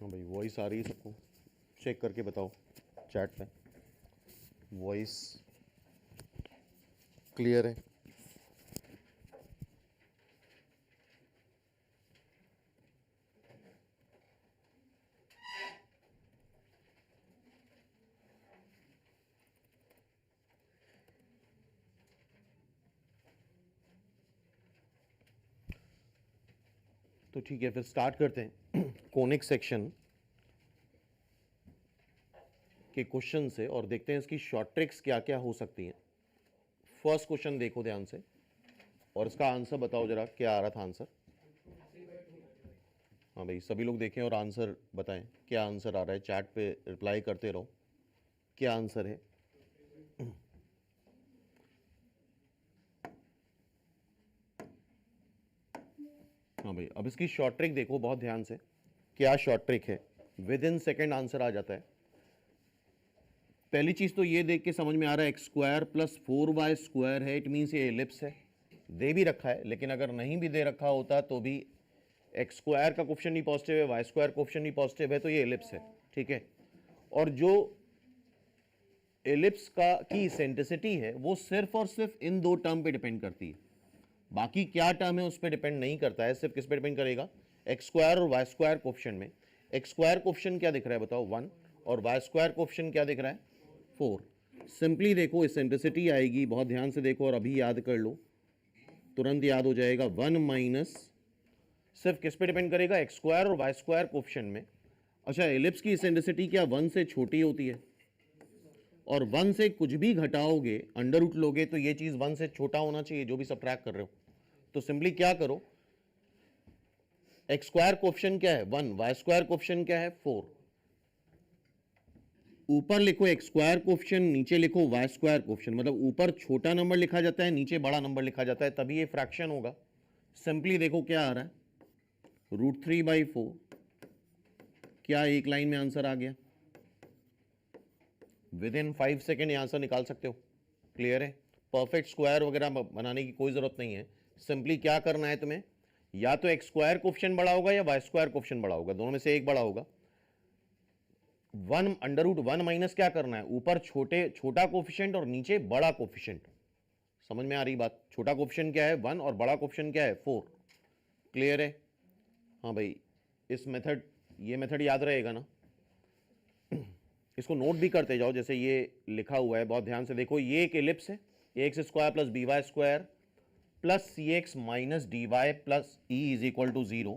हाँ भाई, वॉइस आ रही है सबको? चेक करके बताओ चैट पे, वॉइस क्लियर है? तो ठीक है, फिर स्टार्ट करते हैं कोनिक सेक्शन के क्वेश्चन से और देखते हैं इसकी शॉर्ट ट्रिक्स क्या क्या हो सकती हैं। फर्स्ट क्वेश्चन देखो ध्यान से और इसका आंसर बताओ जरा, क्या आ रहा था आंसर? हाँ भाई, सभी लोग देखें और आंसर बताएं क्या आंसर आ रहा है। चैट पे रिप्लाई करते रहो, क्या आंसर है। हाँ भाई, अब इसकी शॉर्ट ट्रिक देखो बहुत ध्यान से, क्या शॉर्ट ट्रिक है। विद इन सेकेंड आंसर आ जाता है। पहली चीज तो ये देख के समझ में आ रहा है x square plus 4y square है, इट मीन्स ये एलिप्स है। दे भी रखा है, लेकिन अगर नहीं भी दे रखा होता तो भी एक्स स्क्वायर का कोफिशिएंट ही पॉजिटिव है, वाई स्क्वायर कोफिशिएंट ही पॉजिटिव है, तो ये एलिप्स है। ठीक है, और जो एलिप्स का की इसेंट्रिसिटी है वो सिर्फ और सिर्फ इन दो टर्म पे डिपेंड करती है। बाकी क्या टर्म है उस पर डिपेंड नहीं करता है, सिर्फ किस पे डिपेंड करेगा? एक्स स्क्वायर और वाई स्क्वायर कोफिशिएंट में। एक्स स्क्वायर कोफिशिएंट क्या दिख रहा है बताओ? 1। और वाई स्क्वायर कोफिशिएंट क्या दिख रहा है? 4। सिंपली देखो, इसेंट्रिसिटी आएगी, बहुत ध्यान से देखो और अभी याद कर लो, तुरंत याद हो जाएगा। 1 माइनस सिर्फ किस पे डिपेंड करेगा? एक्स स्क्वायर और वाई स्क्वायर कोफिशिएंट में। अच्छा, एलिप्स की इसेंट्रिसिटी क्या 1 से छोटी होती है? और 1 से कुछ भी घटाओगे, अंडर रूट लोगे, तो ये चीज 1 से छोटा होना चाहिए जो भी सबट्रैक्ट कर रहे हो। तो सिंपली क्या करो, एक्स स्क्वायर कोफिशिएंट क्या है? 1। वाई स्क्वायर कोफिशिएंट क्या है? 4। ऊपर लिखो एक्स स्क्वायर कोफिशिएंट, नीचे लिखो वाई स्क्वायर कोफिशिएंट। मतलब ऊपर छोटा नंबर लिखा जाता है, नीचे बड़ा नंबर लिखा जाता है, तभी ये फ्रैक्शन होगा। सिंपली देखो क्या आ रहा है, √3/4। क्या एक लाइन में आंसर आ गया? विद इन 5 सेकेंड आंसर निकाल सकते हो। क्लियर है? परफेक्ट स्क्वायर वगैरह बनाने की कोई जरूरत नहीं है। सिंपली क्या करना है तुम्हें, या तो एक्स स्क्वायर कोफिशिएंट बड़ा होगा या वाई स्क्वायर कोफिशिएंट बड़ा होगा, दोनों में से एक बड़ा होगा। 1 √1 माइनस क्या करना है, ऊपर छोटा कोफिशिएंट और नीचे बड़ा कोफिशिएंट। समझ में आ रही बात? छोटा कोफिशिएंट क्या है? 1 और बड़ा कोफिशिएंट क्या है? 4। क्लियर है? हाँ भाई, इस मेथड, ये मेथड याद रहेगा ना? इसको नोट भी करते जाओ, जैसे ये लिखा हुआ है, बहुत ध्यान से देखो। ये एक एलिप्स है, x square plus b y square plus c x minus d y plus e is equal to 0।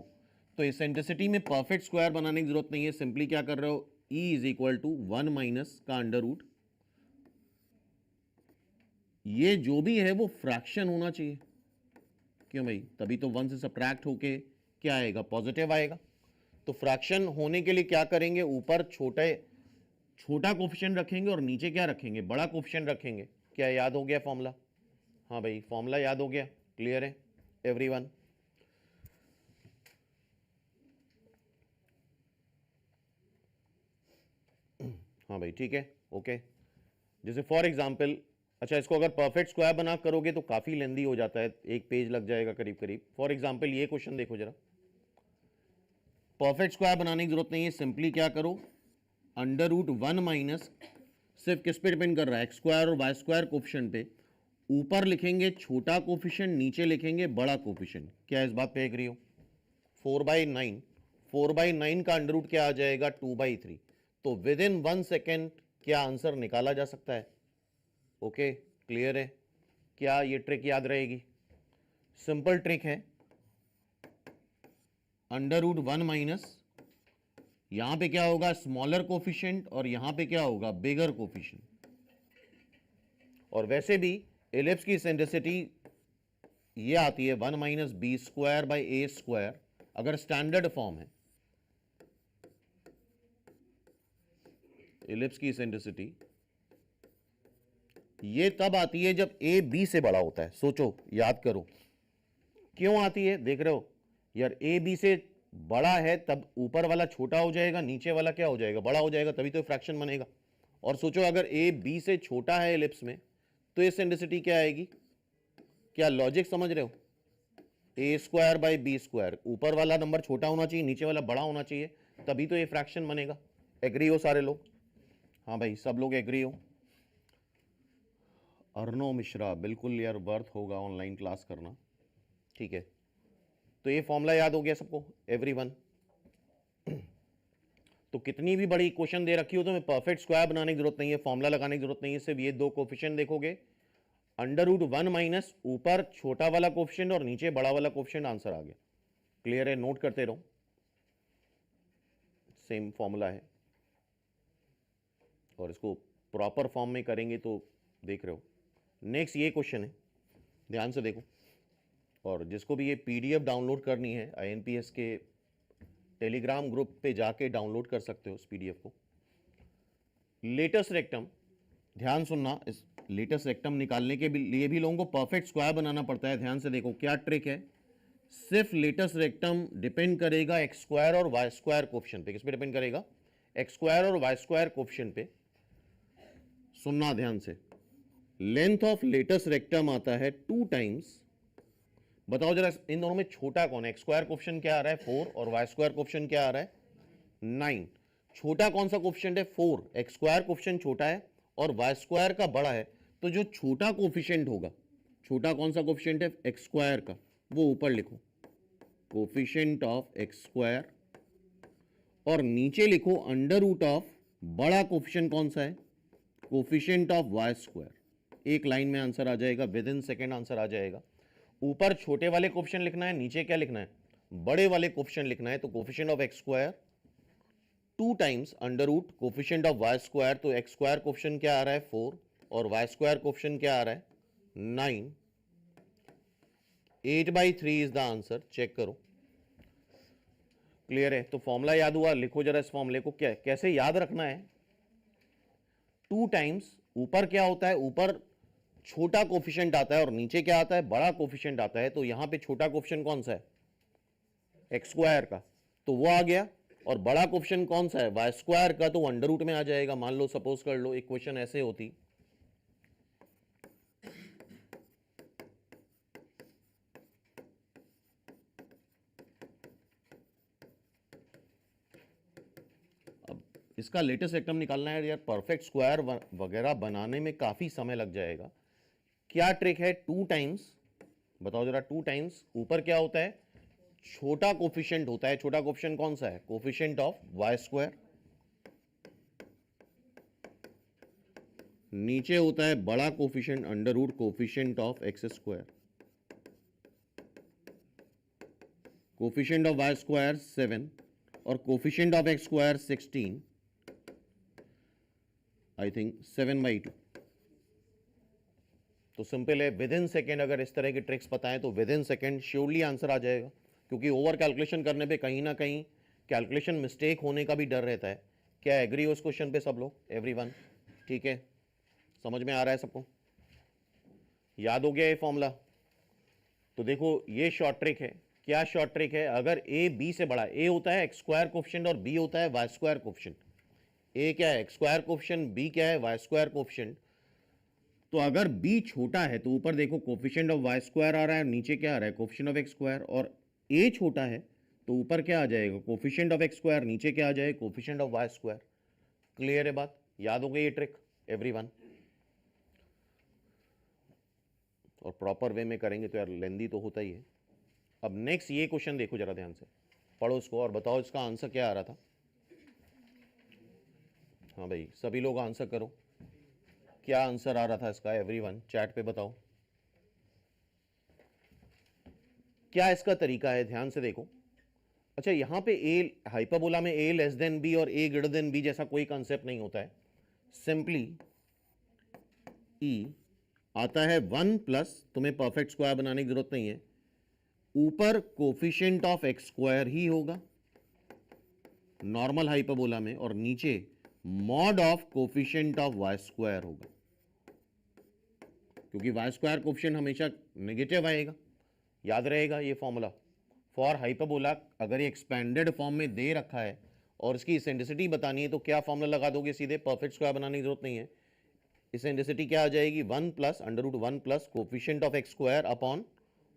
तो इसेंट्रिसिटी में परफेक्ट स्क्वायर बनाने की जरूरत नहीं है, सिंपली क्या कर रहे हो, e is equal to 1 minus का अंडर रूट। ये जो भी है वो फ्रैक्शन होना चाहिए, क्यों भाई? तभी तो 1 से सब्ट्रैक्ट होके क्या आएगा? पॉजिटिव आएगा। तो फ्रैक्शन होने के लिए क्या करेंगे, ऊपर छोटा कोफिशिएंट रखेंगे और नीचे क्या रखेंगे? बड़ा कोफिशिएंट रखेंगे। क्या याद हो गया फॉर्मूला? हाँ भाई, फॉर्मूला याद हो गया? क्लियर है एवरीवन? हाँ भाई, ठीक है, ओके। जैसे फॉर एग्जांपल, अच्छा इसको अगर परफेक्ट स्क्वायर बना करोगे तो काफी लेंदी हो जाता है, एक पेज लग जाएगा करीब करीब। फॉर एग्जांपल ये क्वेश्चन देखो जरा, परफेक्ट स्क्वायर बनाने की जरूरत नहीं है, सिंपली क्या करो, √1 माइनस, सिर्फ किस पे डिपेंड कर रहा है? एक्स स्क्वायर और वाई स्क्वायर कोफिशिएंट पे। ऊपर लिखेंगे छोटा कोफिशिएंट, नीचे लिखेंगे बड़ा कोफिशिएंट। क्या इस बात पे एग्री हो? 4/9, 4/9 का अंडर रूट क्या आ जाएगा? 2/3। तो विद इन 1 सेकेंड क्या आंसर निकाला जा सकता है? ओके, क्लियर है? क्या ये ट्रिक याद रहेगी? सिंपल ट्रिक है, √1 माइनस, यहां पे क्या होगा? स्मॉलर कोफिशिएंट, और यहां पे क्या होगा? बिगर कोफिशिएंट। और वैसे भी एलिप्स की इसेंट्रिसिटी ये आती है 1 minus B square by A square, अगर स्टैंडर्ड फॉर्म है। एलिप्स की इसेंट्रिसिटी ये तब आती है जब ए बी से बड़ा होता है। सोचो, याद करो क्यों आती है। देख रहे हो यार, ए बी से बड़ा है तब ऊपर वाला छोटा हो जाएगा, नीचे वाला क्या हो जाएगा? बड़ा हो जाएगा, तभी तो फ्रैक्शन बनेगा। और सोचो अगर ए बी से छोटा है एलिप्स में, तो इसेंट्रिसिटी क्या आएगी? क्या लॉजिक समझ रहे हो? ए स्क्वायर बाई बी स्क्वायर, ऊपर वाला नंबर छोटा होना चाहिए, नीचे वाला बड़ा होना चाहिए, तभी तो ये फ्रैक्शन बनेगा। एग्री हो सारे लोग? हाँ भाई, सब लोग एग्री हो? अर्णव मिश्रा, बिल्कुल यार, वर्थ होगा ऑनलाइन क्लास करना। ठीक है, तो ये फॉर्मूला याद हो गया सबको, एवरीवन? तो कितनी भी बड़ी क्वेश्चन दे रखी हो तो मैं परफेक्ट स्क्वायर बनाने की जरूरत नहीं है, फॉर्मूला लगाने की जरूरत नहीं है, सिर्फ ये दो कोफिशिएंट देखोगे, √1 माइनस ऊपर छोटा वाला कोफिशिएंट और नीचे बड़ा वाला कोफिशिएंट, आंसर आ गया। क्लियर है? नोट करते रहो, सेम फॉर्मूला है, और इसको प्रॉपर फॉर्म में करेंगे तो देख रहे हो। नेक्स्ट ये क्वेश्चन है, ध्यान से देखो, और जिसको भी ये पीडीएफ डाउनलोड करनी है आईएनपीएस के टेलीग्राम ग्रुप पे जाके डाउनलोड कर सकते हो उस पीडीएफ को। लेटेस्ट रेक्टम, ध्यान सुनना, इस लेटेस्ट रेक्टम निकालने के लिए भी लोगों को परफेक्ट स्क्वायर बनाना पड़ता है। ध्यान से देखो क्या ट्रिक है, सिर्फ लेटेस्ट रेक्टम डिपेंड करेगा एक्स स्क्वायर और वाई स्क्वायर कोफिशिएंट पे। किस पे डिपेंड करेगा? एक्स स्क्वायर और वाई स्क्वायर कोफिशिएंट पे। सुनना ध्यान से, लेंथ ऑफ लेटेस्ट रेक्टम आता है 2 टाइम्स, बताओ जरा इन दोनों में छोटा कौन है? एक्स स्क्वायर कोफिशिएंट क्या आ रहा है? 4, और वाई स्क्वायर कोफिशिएंट क्या आ रहा है? 9। छोटा कौन सा कोफिशिएंट है? 4। एक्स स्क्वायर कोफिशिएंट छोटा है और वाई स्क्वायर का बड़ा है, तो जो छोटा कोफिशिएंट होगा, छोटा कौन सा कोफिशिएंट है? एक्स स्क्वायर का, वो ऊपर लिखो, कोफिशिएंट ऑफ एक्स स्क्वायर, और नीचे लिखो √ऑफ बड़ा कोफिशिएंट कौन सा है? Coefficient of y square. एक लाइन में आंसर आ जाएगा, विद इन सेकेंड आंसर आ जाएगा। ऊपर छोटे वाले कोफिशिएंट लिखना है, नीचे क्या लिखना है? बड़े वाले कोफिशिएंट लिखना है। तो coefficient of x square 2 times √ coefficient of y square, तो एक्स स्क्वायर कोफिशिएंट क्या आ रहा है? 4, और वाई स्क्वायर कोफिशिएंट क्या आ रहा है? 9। 8/3 इज द आंसर। चेक करो, क्लियर है? तो फॉर्मूला याद हुआ? लिखो जरा इस फॉर्मूले को, क्या कैसे याद रखना है। 2 टाइम्स, ऊपर क्या होता है? ऊपर छोटा कोफिशिएंट आता है और नीचे क्या आता है? बड़ा कोफिशिएंट आता है। तो यहां पे छोटा कोफिशिएंट कौन सा है? एक्स स्क्वायर का, तो वो आ गया। और बड़ा कोफिशिएंट कौन सा है? वाई स्क्वायर का, तो √ में आ जाएगा। मान लो, सपोज कर लो एक क्वेश्चन ऐसे होती, अब इसका लेटेस्ट रेक्टम निकालना है यार, परफेक्ट स्क्वायर वगैरह बनाने में काफी समय लग जाएगा। क्या ट्रिक है? 2 टाइम्स, बताओ जरा। 2 टाइम्स, ऊपर क्या होता है? छोटा कोफिशिएंट होता है। छोटा कोफिशिएंट कौन सा है? Coefficient of y square. नीचे होता है बड़ा coefficient √ coefficient of x square. Coefficient of y square 7 और coefficient of x square 16, I think 7/2। तो सिंपल है, विद इन सेकेंड अगर इस तरह की ट्रिक्स बताएं तो within second surely answer आ जाएगा, क्योंकि ओवर कैलकुलेशन करने पे कहीं ना कहीं कैलकुलेशन मिस्टेक होने का भी डर रहता है। क्या एग्री हो इस क्वेश्चन पे सब लोग? एवरीवन? ठीक है, समझ में आ रहा है सबको? याद हो गया ये फॉर्मूला? तो देखो ये शॉर्ट ट्रिक है। क्या शॉर्ट ट्रिक है? अगर ए बी से बड़ा, ए होता है एक्स स्क्वायर कोफिशिएंट और बी होता है वाई स्क्वायर कोफिशिएंट। ए क्या है? एक्स स्क्वायर कोफिशिएंट, बी क्या है? Y square coefficient. तो अगर b छोटा है तो ऊपर देखो कोफिशिएंट ऑफ वाई स्क्वायर आ रहा है, नीचे क्या आ रहा है? Coefficient of x square. और a छोटा है तो ऊपर क्या आ जाएगा? कोफिशिएंट ऑफ एक्स स्क्वायर, नीचे क्या आ जाएगा? Coefficient of y square. Clear है बात? याद हो गई ये ट्रिक एवरीवन? और प्रॉपर वे में करेंगे तो यार लेंदी तो होता ही है। अब नेक्स्ट ये क्वेश्चन देखो जरा ध्यान से, पढ़ो इसको और बताओ इसका आंसर क्या आ रहा था। हाँ भाई, सभी लोग आंसर करो, क्या आंसर आ रहा था इसका? एवरीवन चैट पे बताओ क्या इसका तरीका है। ध्यान से देखो। अच्छा, यहां पे ए हाइपरबोला में a लेस देन b और a ग्रेटर देन b जैसा कोई कंसेप्ट नहीं होता है। सिंपली e आता है 1 प्लस, तुम्हें परफेक्ट स्क्वायर बनाने की जरूरत नहीं है, ऊपर कोफिशिएंट ऑफ एक्स स्क्वायर ही होगा नॉर्मल हाइपरबोला में, और नीचे mod of coefficient of y square होगा, क्योंकि वाई स्क्वायर कोफिशिएंट हमेशा नेगेटिव आएगा। याद रहेगा ये फॉर्मूला फॉर हाइपरबोला। अगर ये एक्सपेंडेड फॉर्म में दे रखा है और इसकी इसेंट्रिसिटी बतानी है तो क्या फॉर्मूला लगा दोगे? सीधे, परफेक्ट स्क्वायर बनाने की जरूरत नहीं है। इसेंट्रिसिटी क्या आ जाएगी? 1 plus √1 plus coefficient of x square upon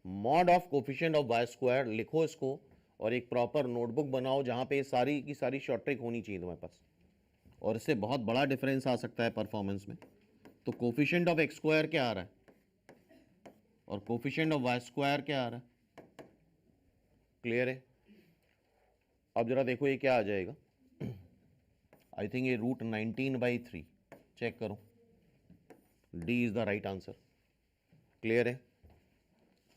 mod of coefficient of y square. लिखो इसको और एक प्रॉपर नोटबुक बनाओ जहाँ पे सारी की सारी शॉर्ट ट्रिक होनी चाहिए तुम्हारे पास, और इससे बहुत बड़ा डिफरेंस आ सकता है परफॉर्मेंस में। तो कोफिशिएंट ऑफ एक्स स्क्वायर क्या आ रहा है और कोफिशिएंट ऑफ वाई स्क्वायर क्या आ रहा है, क्लियर है। अब जरा देखो ये क्या आ जाएगा, आई थिंक ये √19/3, चेक करो, D is the right answer, clear है।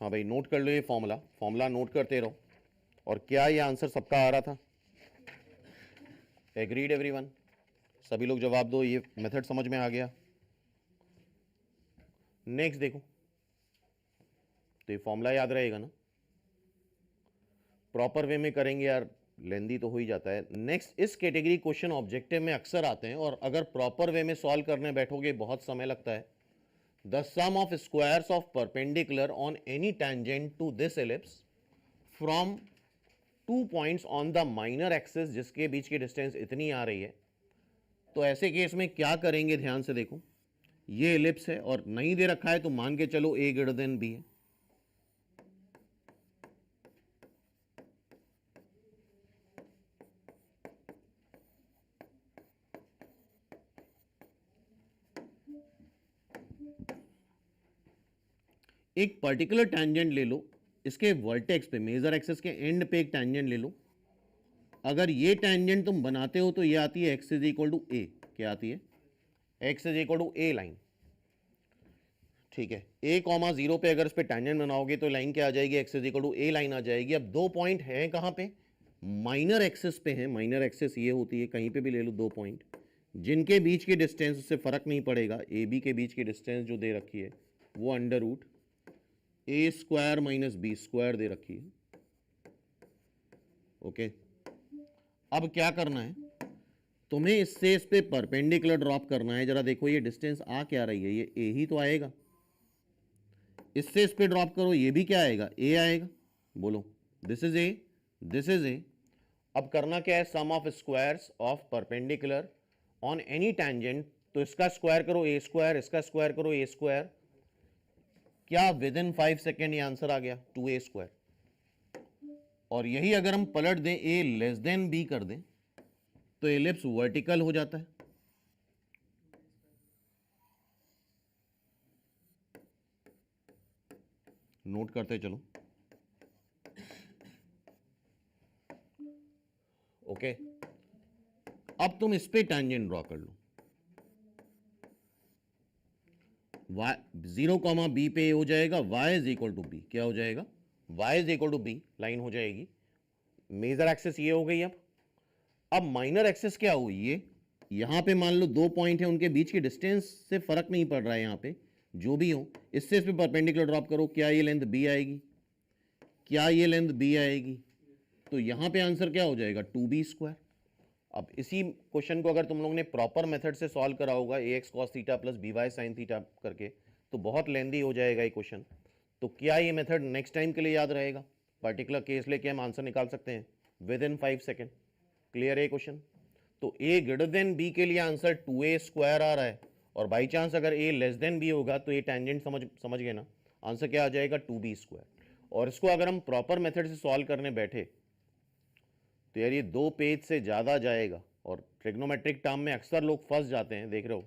हाँ भाई नोट कर लो ये फॉर्मूला नोट करते रहो। और क्या ये आंसर सबका आ रहा था, एग्रीड एवरीवन, सभी लोग जवाब दो, ये मेथड समझ में आ गया। नेक्स्ट देखो, तो ये फॉर्मूला याद रहेगा ना, प्रॉपर वे में करेंगे यार, लेंदी तो हो ही जाता है। नेक्स्ट, इस कैटेगरी क्वेश्चन ऑब्जेक्टिव में अक्सर आते हैं और अगर प्रॉपर वे में सॉल्व करने बैठोगे बहुत समय लगता है। The sum of squares of perpendicular on any tangent to this ellipse from 2 points on the minor axis, जिसके बीच की डिस्टेंस इतनी आ रही है। तो ऐसे केस में क्या करेंगे, ध्यान से देखो, ये एलिप्स है और नहीं दे रखा है तो मान के चलो a ग्रेटर देन b है। एक पर्टिकुलर टैंजेंट ले लो, इसके वर्टेक्स पे, मेजर एक्सिस के एंड पे एक टैंजेंट ले लो। अगर ये टैंजेंट तुम बनाते हो तो ये आती है x is equal to a, क्या आती है, x is equal to a line, ठीक है। a,0 पे अगर इस पे टैंजेंट बनाओगे तो लाइन क्या आ जाएगी, x is equal to a line आ जाएगी। अब 2 पॉइंट हैं कहां पे, माइनर एक्सिस पे हैं, माइनर एक्सिस ये होती है, कहीं पे भी ले लो 2 पॉइंट, जिनके बीच की डिस्टेंस से फर्क नहीं पड़ेगा, ए बी के बीच की डिस्टेंस जो दे रखी है वो √a² - b² दे रखी है, ओके। अब क्या करना है, तुम्हें इससे इस पे परपेंडिकुलर ड्रॉप करना है। जरा देखो ये डिस्टेंस आ क्या रही है, ये a ही तो आएगा, इससे इस पे ड्रॉप करो, ये भी क्या आएगा, a आएगा, बोलो, this is a, this is a। अब करना क्या है, sum of squares of perpendicular on any tangent, तो इसका स्क्वायर करो a², इसका स्क्वायर करो a², क्या विद इन 5 सेकेंड ये आंसर आ गया 2a²। और यही अगर हम पलट दें a लेस देन b कर दें तो एलिप्स वर्टिकल हो जाता है। नोट करते चलो, ओके। अब तुम इस पे टैंजेंट ड्रॉ कर लो, 0, b पे हो जाएगा y is equal to b, क्या हो जाएगा, y is equal to b line हो जाएगी। मेजर एक्सिस ये हो गई। अब माइनर एक्सिस क्या हुई, ये यहां पे मान लो 2 पॉइंट है, उनके बीच की डिस्टेंस से फर्क नहीं पड़ रहा है, यहां पे जो भी हो, इससे इस पे परपेंडिकुलर ड्रॉप करो, क्या ये लेंथ b आएगी, क्या ये लेंथ b आएगी, तो यहां पे आंसर क्या हो जाएगा 2b²। अब इसी क्वेश्चन को अगर तुम लोग ने प्रॉपर मेथड से सॉल्व करा होगा, ax cos theta plus by sin theta करके, तो बहुत लेंदी हो जाएगा ये क्वेश्चन। तो क्या ये मेथड नेक्स्ट टाइम के लिए याद रहेगा, पर्टिकुलर केस लेके हम आंसर निकाल सकते हैं विद इन 5 सेकेंड, क्लियर है क्वेश्चन। तो a ग्रेटर देन b के लिए आंसर 2a² आ रहा है, और बाई चांस अगर a लेस देन b होगा तो ये टैंजेंट समझ गए ना, आंसर क्या आ जाएगा 2b²। और इसको अगर हम प्रॉपर मेथड से सॉल्व करने बैठे तो यार ये 2 पेज से ज़्यादा जाएगा, और ट्रिग्नोमेट्रिक टर्म में अक्सर लोग फंस जाते हैं, देख रहे हो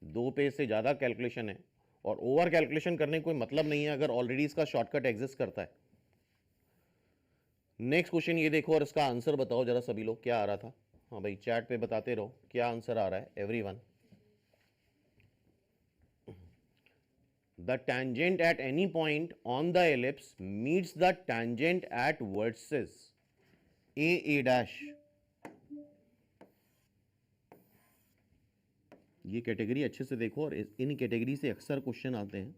2 पेज से ज़्यादा कैलकुलेशन है, और ओवर कैलकुलेशन करने का कोई मतलब नहीं है अगर ऑलरेडी इसका शॉर्टकट एग्जिस्ट करता है। नेक्स्ट क्वेश्चन ये देखो और इसका आंसर बताओ जरा सभी लोग, क्या आ रहा था। हाँ भाई चैट पे बताते रहो क्या आंसर आ रहा है everyone. The tangent at any point on the ellipse meets the tangent at vertices a'। ये कैटेगरी अच्छे से देखो, और इन कैटेगरी से अक्सर क्वेश्चन आते हैं,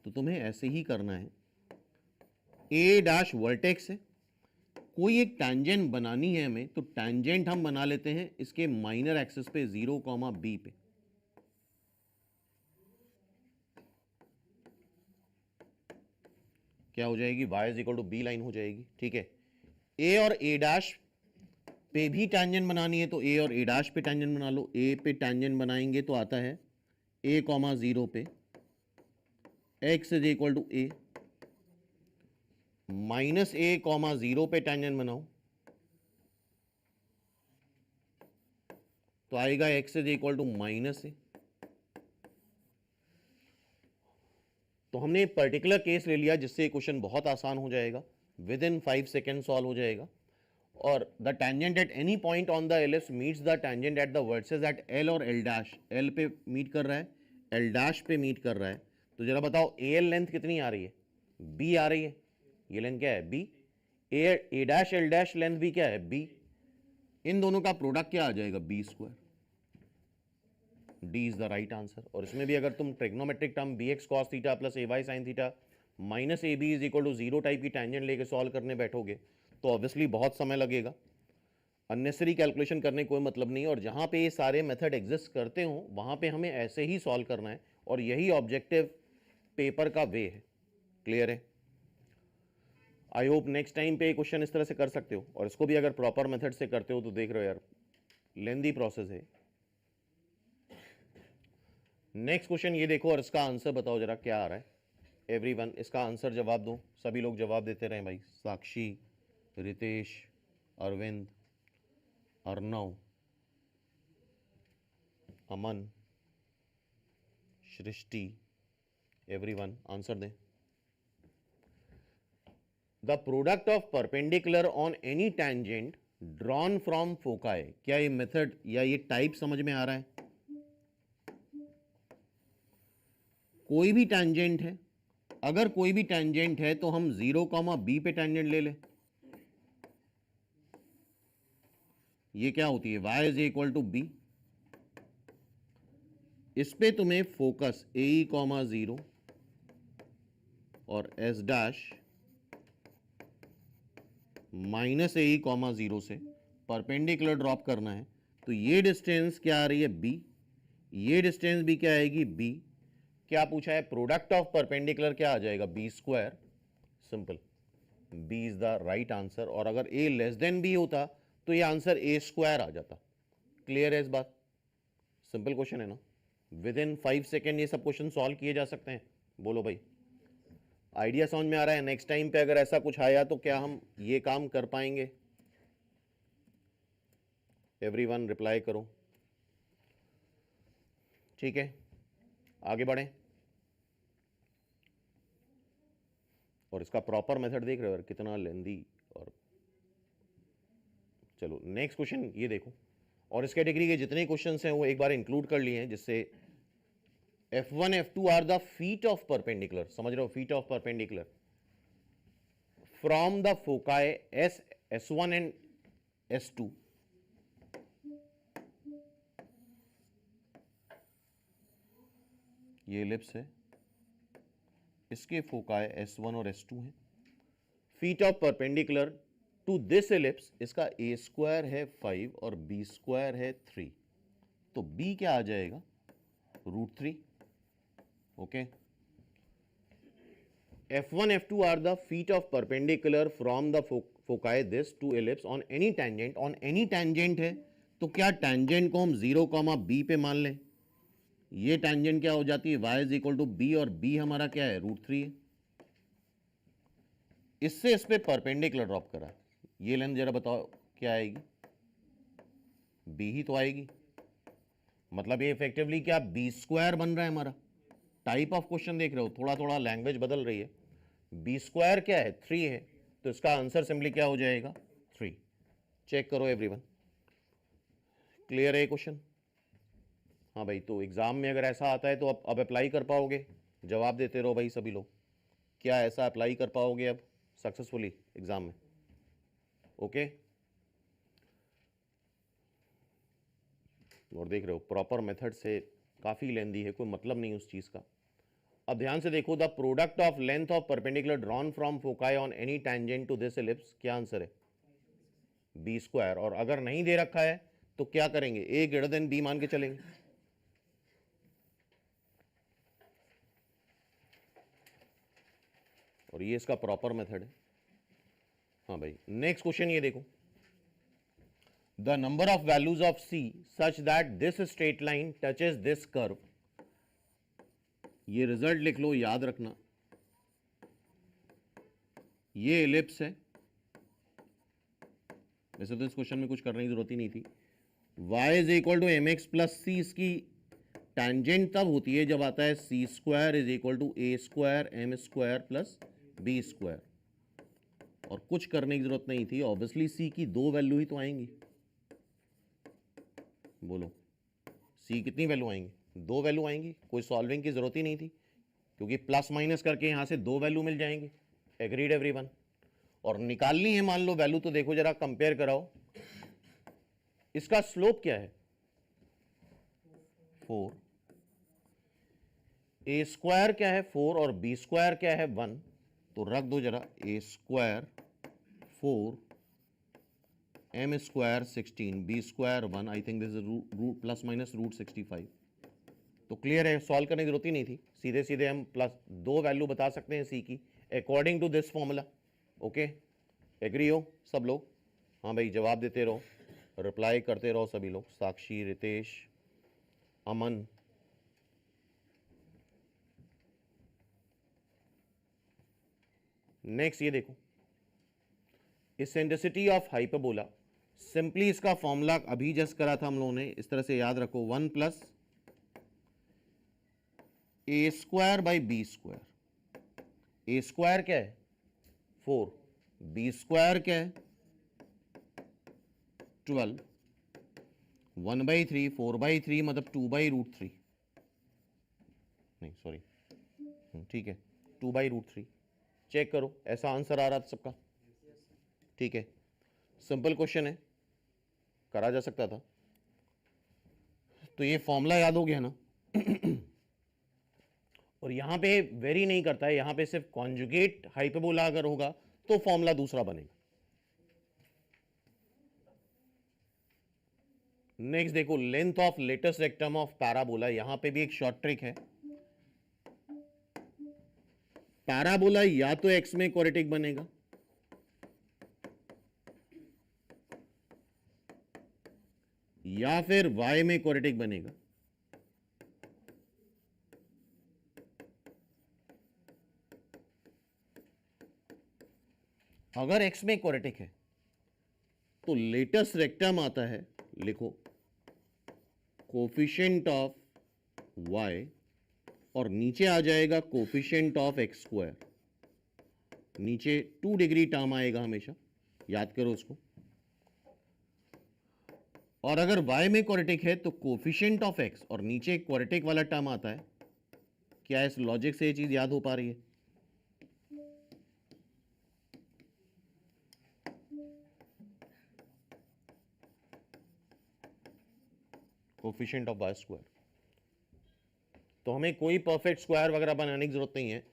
तो तुम्हें ऐसे ही करना है। a' वर्टेक्स है, कोई एक टैंजेंट बनानी है हमें, तो टैंजेंट हम बना लेते हैं इसके माइनर एक्सिस पे 0, b पे। क्या हो जाएगी, y is equal to b line हो जाएगी, ठीक है। a और a' पे भी टैंजेंट बनानी है तो a और a' पे टैंजेंट बना लो। a पे टैंजेंट बनाएंगे तो आता है a, 0 पे x is equal to a minus a comma 0 पे टेंजेंट बनाओ तो आएगा x is equal to minus a. तो हमने पर्टिकुलर केस ले लिया जिससे क्वेश्चन बहुत आसान हो जाएगा, विद इन 5 सेकेंड सॉल्व हो जाएगा। और the tangent at any point on the ellipse meets the tangent at the vertices at L और एल डैश। एल पे मीट कर रहा है, एल डैश पे मीट कर रहा है। तो जरा बताओ ए एल लेंथ कितनी आ रही है? बी आ रही है। ये लेंथ क्या है? बी। ए डैश एल डैश लेंथ भी क्या है? बी। इन दोनों का प्रोडक्ट क्या आ जाएगा? B square. D is the right answer. और इसमें भी अगर तुम trigonometric term b x cos theta plus A Y sine theta minus A B is equal to 0 type की टेंजेंट लेके सॉल्व करने बैठोगे तो ऑब्वियसली बहुत समय लगेगा, अननेसरी कैलकुलेशन करने कोई मतलब नहीं। और जहाँ पे ये सारे मेथड एग्जिस्ट करते हो वहाँ पे हमें ऐसे ही सॉल्व करना है और यही ऑब्जेक्टिव पेपर का वे है। क्लियर है? आई होप नेक्स्ट टाइम पे क्वेश्चन इस तरह से कर सकते हो। और इसको भी अगर प्रॉपर मेथड से करते हो तो देख रहे हो यार लेंदी प्रोसेस है। नेक्स्ट क्वेश्चन ये देखो और इसका आंसर बताओ जरा क्या आ रहा है। एवरीवन इसका आंसर जवाब दो। सभी लोग जवाब देते रहे भाई। साक्षी, रितेश, अरविंद, अर्नव, अमन, सृष्टि, एवरीवन आंसर दें। The product of perpendicular on any tangent drawn from foci. क्या ये मेथड या ये टाइप समझ में आ रहा है? कोई भी टेंजेंट है, अगर कोई भी टेंजेंट है तो हम 0 कॉमा बी पे टेंजेंट ले लें। ये क्या होती है? y is equal to b. इस पे तुम्हें फोकस ए कॉमा 0 और S dash minus a comma 0 से परपेंडिकुलर ड्रॉप करना है। तो ये डिस्टेंस क्या आ रही है? बी। ये डिस्टेंस भी क्या आएगी? बी। क्या पूछा है? प्रोडक्ट ऑफ परपेंडिकुलर क्या आ जाएगा? B square. Simple, B is the right answer. और अगर ए लेस देन बी होता तो ये आंसर ए स्क्वायर आ जाता। क्लियर है इस बात? सिंपल क्वेश्चन है ना। विद इन 5 सेकेंड ये सब क्वेश्चन सॉल्व किए जा सकते हैं। बोलो भाई, आइडिया समझ में आ रहा है? नेक्स्ट टाइम पे अगर ऐसा कुछ आया तो क्या हम ये काम कर पाएंगे? एवरीवन रिप्लाई करो। ठीक है, आगे बढ़ें। और इसका प्रॉपर मेथड देख रहे हो यार कितना लेंदी। और चलो नेक्स्ट क्वेश्चन ये देखो। और इस कैटेगरी के जितने क्वेश्चंस हैं वो एक बार इंक्लूड कर लिए हैं, जिससे F1 F2 are the feet of perpendicular. समझ रहे हो? Feet of perpendicular from the foci S1 and S2 ये एलिप्स है, इसके फोकाई S1 और S2 हैं। Feet of perpendicular to this ellipse, इसका a स्क्वायर है 5 और b स्क्वायर है 3। तो b क्या आ जाएगा? √3। Okay. F1 F2 are the feet of perpendicular from the foci this to ellipse on any tangent. On any tangent है तो क्या टेंजेंट को हम 0 कॉमा b पे मान लें? ये टेंजेंट क्या हो जाती है? y is equal to b. और b हमारा क्या है? √3 है। इससे इस पे परपेंडिकुलर ड्रॉप करा। ये लेंथ जरा बताओ क्या आएगी? b ही तो आएगी। मतलब ये इफेक्टिवली क्या बी स्क्वायर बन रहा है हमारा। टाइप ऑफ क्वेश्चन देख रहे हो, थोड़ा थोड़ा लैंग्वेज बदल रही है। बी स्क्वायर क्या है? 3 है। तो इसका आंसर सिंपली क्या हो जाएगा? 3। चेक करो एवरीवन। क्लियर है क्वेश्चन? हाँ भाई, तो एग्जाम में अगर ऐसा आता है तो अब अप्लाई कर पाओगे? जवाब देते रहो भाई सभी लोग। क्या ऐसा अप्लाई कर पाओगे अब सक्सेसफुली एग्जाम में? ओके। और देख रहे हो प्रॉपर मेथड से काफ़ी लेंदी है, कोई मतलब नहीं उस चीज़ का। अब ध्यान से देखो, the product of length of perpendicular drawn from foci on any tangent to this ellipse. क्या आंसर है? B square. और अगर नहीं दे रखा है तो क्या करेंगे? ए ग्रेटर देन बी मान के चलेंगे। और ये इसका प्रॉपर मेथड है। हाँ भाई, नेक्स्ट क्वेश्चन ये देखो। The number of values of c such that this straight line touches this curve. ये रिजल्ट लिख लो, याद रखना। ये एलिप्स है, वैसे तो इस क्वेश्चन में कुछ करने की जरूरत ही नहीं थी। y is equal to m x plus c, इसकी टैंजेंट तब होती है जब आता है c square is equal to A square M square plus B square, और कुछ करने की जरूरत नहीं थी। ऑब्वियसली सी की दो वैल्यू ही तो आएंगी, बोलो सी कितनी वैल्यू आएंगी? दो वैल्यू आएंगी, कोई सॉल्विंग की जरूरत ही नहीं थी, क्योंकि प्लस माइनस करके यहां से दो वैल्यू मिल जाएंगे। Agreed everyone? और निकालनी है मान लो वैल्यू, तो देखो जरा कंपेयर कराओ, इसका स्लोप क्या है? 4, ए स्क्वायर क्या है? 4, और बी स्क्वायर क्या है? 1। तो रख दो जरा, a square 4 m square 16 b square 1, I think this is root plus minus root 65। तो क्लियर है, सॉल्व करने की जरूरत ही नहीं थी, सीधे सीधे हम प्लस दो वैल्यू बता सकते हैं सी की according to this formula. Okay, agree हो सब लोग? हाँ भाई, जवाब देते रहो, रिप्लाई करते रहो सभी लोग, साक्षी, रितेश, अमन। नेक्स्ट ये देखो, इसेंट्रिसिटी ऑफ हाइपरबोला। सिंपली इसका फॉर्मूला अभी जस्ट करा था हम लोगों ने, इस तरह से याद रखो, 1 plus a square by b square. A square क्या है? 4, बी स्क्वायर क्या है? 12, 1/3, 4/3 मतलब 2/√3, नहीं सॉरी, ठीक है 2/√3। चेक करो, ऐसा आंसर आ रहा था सबका? ठीक है, सिंपल क्वेश्चन है, करा जा सकता था। तो ये फॉर्मूला याद हो गया ना? और यहां पे वेरी नहीं करता है, यहां पे सिर्फ कॉन्जुगेट हाइपरबोला अगर होगा तो फॉर्मूला दूसरा बनेगा। नेक्स्ट देखो, length of latus rectum of parabola. यहां पे भी एक शॉर्ट ट्रिक है। पैराबोला या तो एक्स में क्वाड्रेटिक बनेगा या फिर वाई में क्वाड्रेटिक बनेगा। अगर एक्स में क्वाड्रेटिक है तो लेटेस्ट रेक्टम आता है, लिखो कोफिशिएंट ऑफ वाई, और नीचे आ जाएगा कोफिशिएंट ऑफ एक्स स्क्वायर। नीचे 2 डिग्री टर्म आएगा हमेशा, याद करो उसको। और अगर y में क्वाड्रेटिक है तो कोफिशिएंट ऑफ x और नीचे क्वाड्रेटिक वाला टर्म आता है। क्या इस लॉजिक से ये चीज याद हो पा रही है? Coefficient of y square. तो हमें कोई परफेक्ट स्क्वायर वगैरह बनाने की जरूरत नहीं है।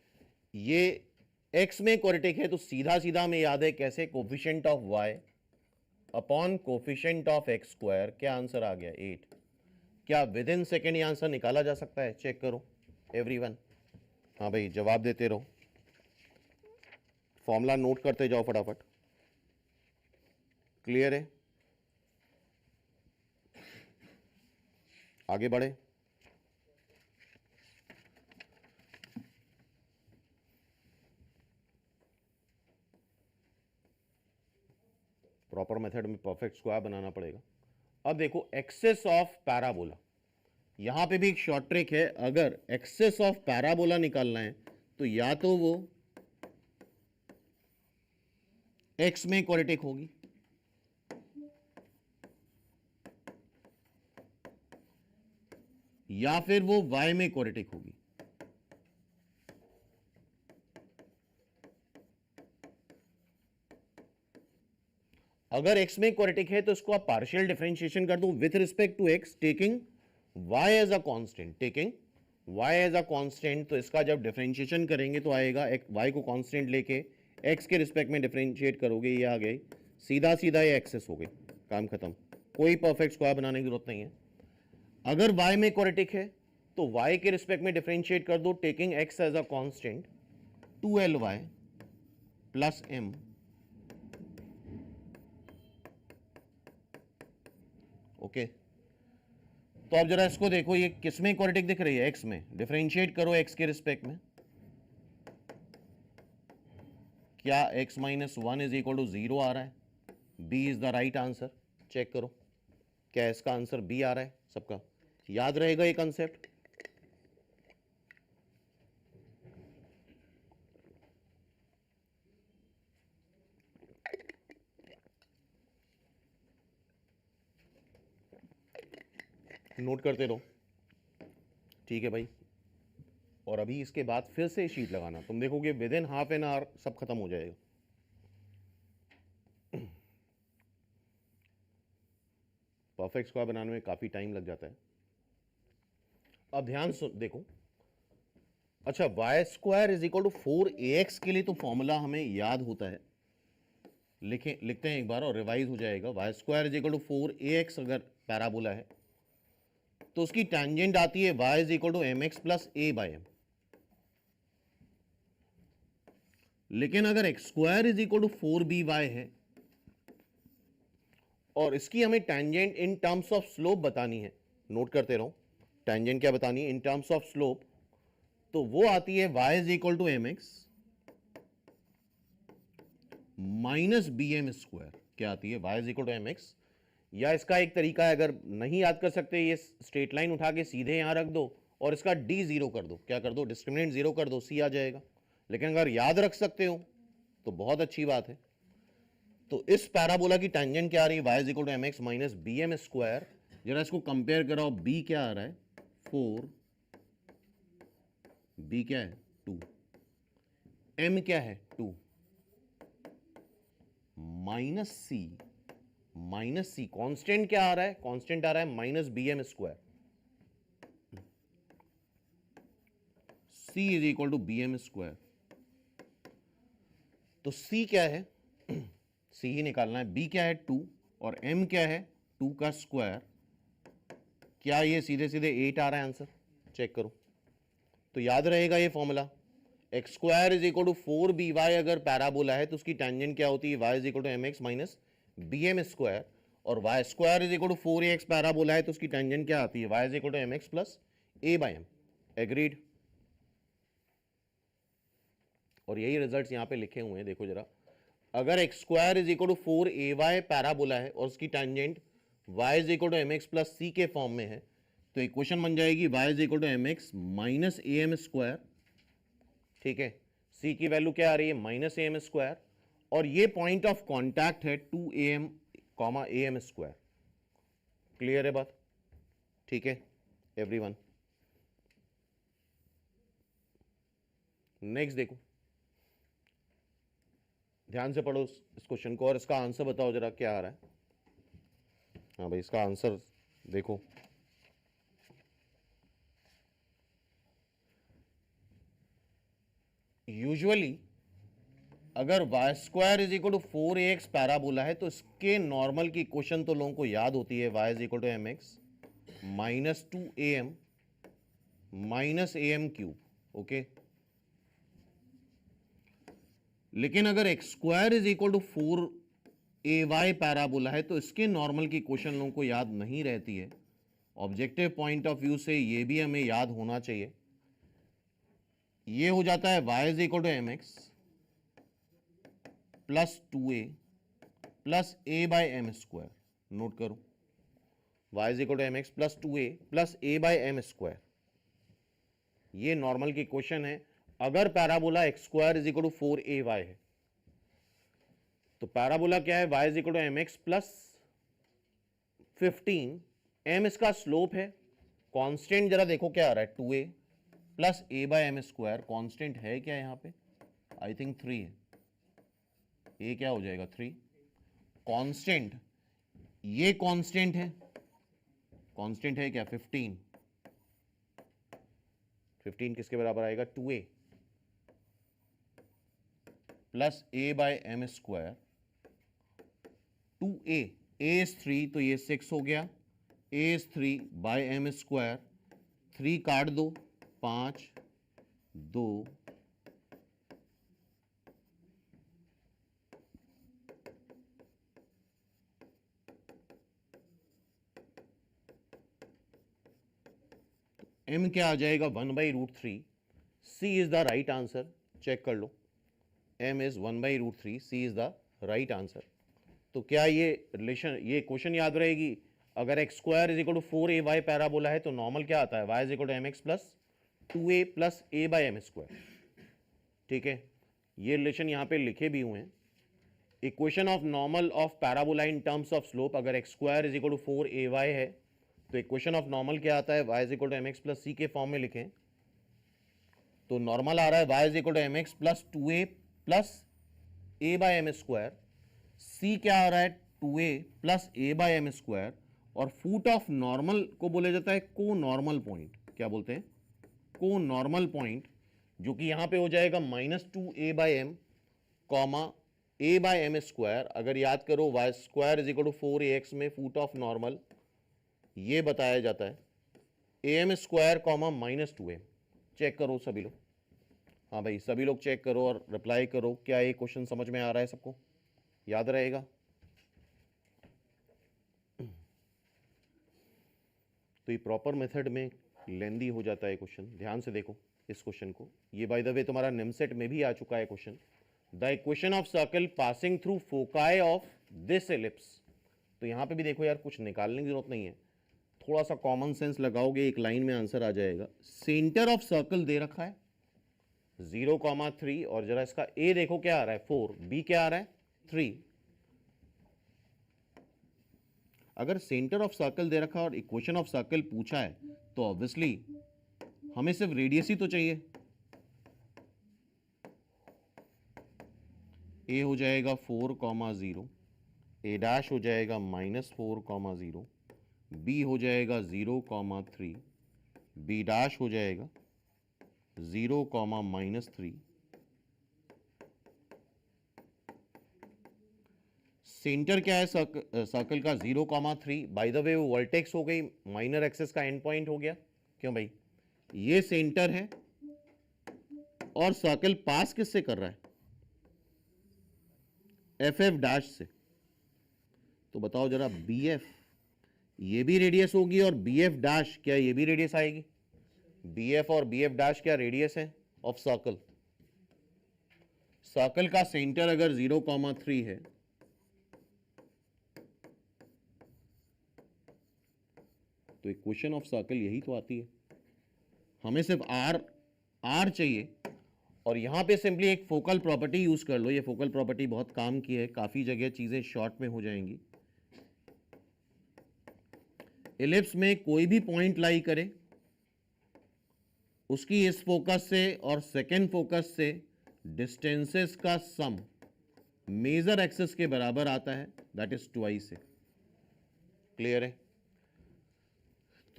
ये x में क्वाड्रेटिक है तो सीधा सीधा हमें याद है कैसे, coefficient of y upon coefficient of x square. क्या आंसर आ गया? 8। क्या विद इन सेकेंड ये आंसर निकाला जा सकता है? चेक करो एवरीवन। हाँ भाई, जवाब देते रहो, फॉर्मूला नोट करते जाओ फटाफट। क्लियर है? आगे बढ़े। प्रॉपर मेथड में परफेक्ट स्क्वायर बनाना पड़ेगा। अब देखो, एक्सेस ऑफ पैराबोला, यहां पे भी एक शॉर्ट ट्रिक है। अगर एक्सेस ऑफ पैराबोला निकालना है तो या तो वो एक्स में क्वाड्रेटिक होगी या फिर वो वाई में क्वाड्रेटिक होगी। अगर x में क्वाड्रेटिक है तो इसको आप पार्शियल डिफरेंशिएशन कर दो with respect to x, taking y as a constant, taking y as a constant. तो इसका जब डिफरेंशिएशन करेंगे तो आएगा y को कांस्टेंट लेके x के रिस्पेक्ट में डिफरेंशिएट करोगे, ये आ गई, सीधा सीधा ये एक्सेस हो गई, काम खत्म। कोई परफेक्ट स्क्वायर बनाने की जरूरत नहीं है। अगर y में क्वाड्रेटिक है तो y के रिस्पेक्ट में डिफरेंशिएट कर दो, taking x as a constant, 2ly plus m। Okay, तो अब जरा इसको देखो, ये किस में क्वाड्रेटिक दिख रही है? x में। डिफरेंशिएट करो x के रिस्पेक्ट में, क्या x minus one is equal to 0 आ रहा है? B is the right answer. Check करो, क्या इसका आंसर बी आ रहा है? सबका याद रहेगा ये कंसेप्ट? नोट करते रहो, ठीक है भाई। और अभी इसके बाद फिर से शीट लगाना, तुम देखोगे with in half an hour सब खत्म हो जाएगा। परफेक्ट स्क्वायर बनाने में काफी टाइम लग जाता है। अब ध्यान से देखो, अच्छा y square is equal to 4ax के लिए तो फॉर्मूला हमें याद होता है, लिखते हैं एक बार और रिवाइज हो जाएगा। Y square is equal to 4ax अगर पैराबोला है तो उसकी टैंजेंट आती है y is equal to m x plus a by m. लेकिन अगर x square is equal to 4by है और इसकी हमें tangent in terms of slope बतानी है, नोट करते रहो, टैंजेंट क्या बतानी है इन टर्म्स ऑफ स्लोप, तो वो आती है y is equal to m x minus B m square. क्या आती है? y is equal to m x. या इसका एक तरीका है, अगर नहीं याद कर सकते, ये स्ट्रेट लाइन उठा के सीधे यहां रख दो और इसका d जीरो कर दो। क्या कर दो? डिस्क्रिमिनेंट जीरो कर दो, c आ जाएगा। लेकिन अगर याद रख सकते हो तो बहुत अच्छी बात है। तो इस पैराबोला की टेंजेंट क्या आ रही है? y is equal to m x minus B m square. जरा इसको कंपेयर कराओ, b क्या आ रहा है? 4, b क्या है? 2, m क्या है? 2, माइनस सी कांस्टेंट क्या आ रहा है? कांस्टेंट आ रहा है minus B m square. c is equal to b m square. तो c क्या है? c ही निकालना है। b क्या है? 2 और m क्या है? 2 का स्क्वायर। क्या ये सीधे सीधे 8 आ रहा है आंसर? चेक करो, तो याद रहेगा ये formula. X square is equal to 4by अगर पैराबोला है तो उसकी टेंजेंट क्या होती है? y is equal to m x minus B m square. और y square is equal to 4ax parabola है तो उसकी टेंजेंट क्या आती है? y is equal to m x plus a by m. Agreed? और यही रिजल्ट्स यहां पे लिखे हुए हैं, देखो जरा। अगर x square is equal to 4ay parabola है और उसकी tangent y is equal to m x plus c के फॉर्म में है तो इक्वेशन बन जाएगी y is equal to m x minus a m square. ठीक है, c की वैल्यू क्या आ रही है? Minus a m square. और ये पॉइंट ऑफ कॉन्टैक्ट है 2am comma a m square. Clear है बात? ठीक है एवरीवन। नेक्स्ट देखो, ध्यान से पढ़ो इस क्वेश्चन को और इसका आंसर बताओ जरा क्या आ रहा है। हाँ भाई, इसका आंसर देखो। यूजुअली अगर y square is equal to 4ax parabola है तो इसके नॉर्मल की इक्वेशन तो लोगों को याद होती है, y is equal to m x minus 2am minus a m cube. Okay, लेकिन अगर x square is equal to 4ay parabola है तो इसके नॉर्मल की इक्वेशन लोगों को याद नहीं रहती है। ऑब्जेक्टिव पॉइंट ऑफ व्यू से ये भी हमें याद होना चाहिए। ये हो जाता है y is equal to m x plus 2a plus a by m square. Note करो, y is equal to m x plus 2a plus a by m square. ये नॉर्मल की क्वेश्चन है अगर parabola x square is equal to 4ay है। तो parabola क्या है? y is equal to m x plus 15, m इसका slope है, कांस्टेंट जरा देखो क्या आ रहा है? 2a plus a by m square. Constant है क्या यहाँ पे? आई थिंक 3 है। ये क्या हो जाएगा? 3 कांस्टेंट। ये कांस्टेंट है, कांस्टेंट है क्या? 15 किसके बराबर आएगा? 2a plus a by m square. 2a, a is 3 तो ये 6 हो गया, a is 3 by m square. 3 काट दो, 5 2 m क्या आ जाएगा? 1/√3। c is the right answer. Check कर लो, m is 1/√3, c is the right answer। तो क्या ये रिलेशन, ये क्वेश्चन याद रहेगी, अगर x square is equal to 4ay parabola है तो नॉर्मल क्या आता है, y is equal to mx plus 2a plus a by m square. ठीक है, ये रिलेशन यहाँ पे लिखे भी हुए हैं। Equation of normal of parabola in terms of slope, अगर x square is equal to 4ay है तो इक्वेशन ऑफ नॉर्मल क्या आता है, y is equal to mx plus c के फॉर्म में लिखें तो नॉर्मल आ रहा है y is equal to mx plus 2a plus a by m square, c क्या आ रहा है 2a plus a by m square, और फुट ऑफ नॉर्मल को बोला जाता है को नॉर्मल पॉइंट। क्या बोलते हैं, को नॉर्मल पॉइंट, जो कि यहां पे हो जाएगा -2a by m comma a by m square. अगर याद करो y square is equal to 4ax में फुट ऑफ नॉर्मल ये बताया जाता है am square comma -2a। Check करो सभी लोग, हाँ भाई सभी लोग चेक करो और रिप्लाई करो, क्या ये क्वेश्चन समझ में आ रहा है, सबको याद रहेगा। तो ये प्रॉपर मेथड में लेंदी हो जाता है क्वेश्चन, ध्यान से देखो इस क्वेश्चन को। ये बाय द वे तुम्हारा निमसेट में भी आ चुका है question. The equation of circle passing through foci of this ellipse. तो यहाँ पे भी देखो यार, कुछ निकालने की जरूरत नहीं है, थोड़ा सा कॉमन सेंस लगाओगे एक लाइन में आंसर आ जाएगा। सेंटर ऑफ सर्कल दे रखा है 0,3, और जरा इसका ए देखो क्या आ रहा है 4, बी क्या आ रहा है 3। अगर सेंटर ऑफ सर्कल दे रखा और इक्वेशन ऑफ सर्कल पूछा है तो ऑब्वियसली हमें सिर्फ रेडियस ही तो चाहिए। ए हो जाएगा 4,0, ए डैश हो जाएगा -4,0, बी हो जाएगा 0,3, बी डैश हो जाएगा 0,-3। सेंटर क्या है सर्कल का 0,3। बाय द वे वो वर्टेक्स हो गई, माइनर एक्सिस का एंड पॉइंट हो गया। क्यों भाई, ये सेंटर है और सर्कल पास किससे कर रहा है, एफ डैश से। तो बताओ जरा, बी एफ ये भी रेडियस होगी और बी एफ डैश क्या ये भी रेडियस आएगी। बी एफ और बी एफ डैश क्या रेडियस है ऑफ सर्कल। सर्कल का सेंटर अगर 0,3 है तो इक्वेशन ऑफ सर्कल यही तो आती है। हमें सिर्फ आर चाहिए, और यहां पे सिंपली एक फोकल प्रॉपर्टी यूज कर लो। ये फोकल प्रॉपर्टी बहुत काम की है, काफी जगह चीजें शॉर्ट में हो जाएंगी। एलिप्स में कोई भी पॉइंट लाई करे, उसकी इस फोकस से और सेकेंड फोकस से डिस्टेंसेस का सम मेजर एक्सिस के बराबर आता है, दैट इज ट्वाइस है। क्लियर है।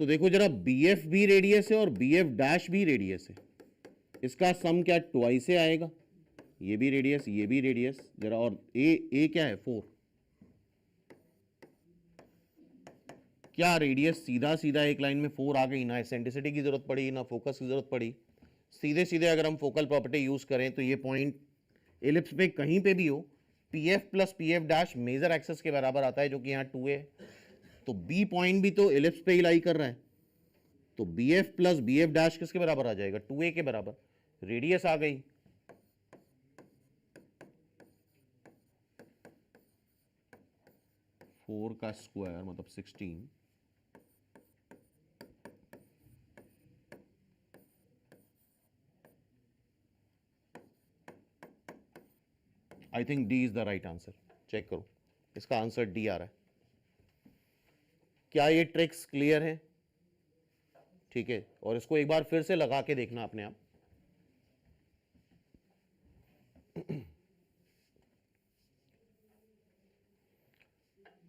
तो देखो जरा, बी एफ भी रेडियस है और बी एफ डैश भी रेडियस है, इसका सम क्या ट्वाइस से आएगा। ये भी रेडियस, ये भी रेडियस जरा, और ए क्या है 4। क्या रेडियस सीधा सीधा एक लाइन में 4 आ गई, ना एसेंट्रिसिटी की जरूरत पड़ी ना फोकस की जरूरत पड़ी। सीधे सीधे अगर हम फोकल प्रॉपर्टी यूज करें तो ये पॉइंट एलिप्स पे कहीं पे भी हो, P F plus P F dash major axis के बराबर आता है, जो कि यहाँ 2a है। तो बी पॉइंट भी तो एलिप्स पे ही लाई कर रहा है, तो B F plus B F dash किसके बराबर आ जाएगा, 2a के बराबर। रेडियस आ गई, फोर का स्क्वायर मतलब 16, I think D is the right answer. Check करो, इसका आंसर डी आ रहा है। क्या ये ट्रिक्स क्लियर है? ठीक है, और इसको एक बार फिर से लगा के देखना अपने आप।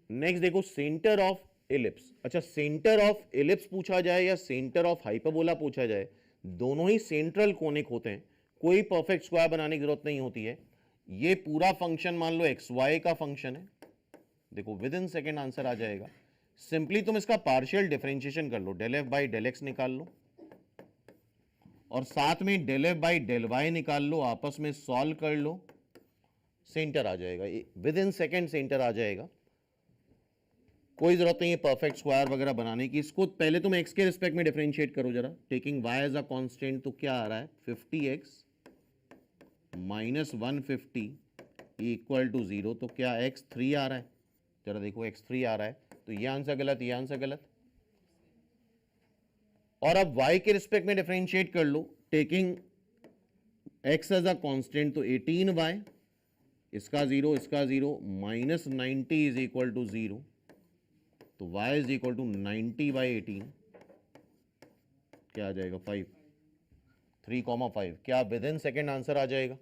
नेक्स्ट देखो, सेंटर ऑफ एलिप्स। अच्छा, सेंटर ऑफ एलिप्स पूछा जाए या सेंटर ऑफ हाइपरबोला पूछा जाए, दोनों ही सेंट्रल कोनिक होते हैं, कोई परफेक्ट स्क्वायर बनाने की जरूरत नहीं होती है। ये पूरा फंक्शन मान लो एक्स वाई का फंक्शन है, देखो विद इन सेकेंड आंसर आ जाएगा। सिंपली तुम इसका पार्शियल डिफरेंशिएशन कर लो, del f by del x निकाल लो और साथ में del f by del y निकाल लो, आपस में सॉल्व कर लो, सेंटर आ जाएगा, विद इन सेकेंड सेंटर आ जाएगा। कोई जरूरत नहीं है परफेक्ट स्क्वायर वगैरह बनाने की। इसको पहले तुम एक्स के रिस्पेक्ट में डिफरेंशिएट करो जरा, taking y as a constant. तो क्या आ रहा है 50x -150 इक्वल टू 0, तो क्या x3 आ रहा है? जरा देखो x3 आ रहा है, तो ये आंसर गलत, ये आंसर गलत। और अब y के रिस्पेक्ट में डिफरेंशिएट कर लो, taking x as a constant, तो 18y, इसका 0, इसका 0, -90 इज इक्वल टू 0, तो y इज इक्वल टू 90/18, क्या आ जाएगा 5, 3,5। क्या विद इन सेकेंड आंसर आ जाएगा?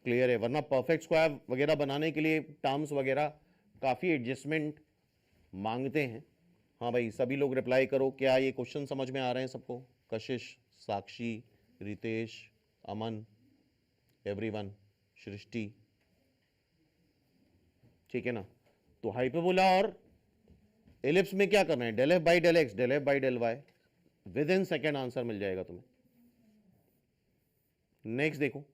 क्लियर है? वरना परफेक्ट स्क्वायर वगैरह बनाने के लिए टर्म्स वगैरह काफ़ी एडजस्टमेंट मांगते हैं। हाँ भाई, सभी लोग रिप्लाई करो, क्या ये क्वेश्चन समझ में आ रहे हैं सबको? कशिश, साक्षी, रितेश, अमन, एवरीवन, सृष्टि, ठीक है ना? तो हाइपरबोला और एलिप्स में क्या करना है? Del f by del x, del f by del y, within second answer मिल जाएगा तुम्हें। नेक्स्ट देखो,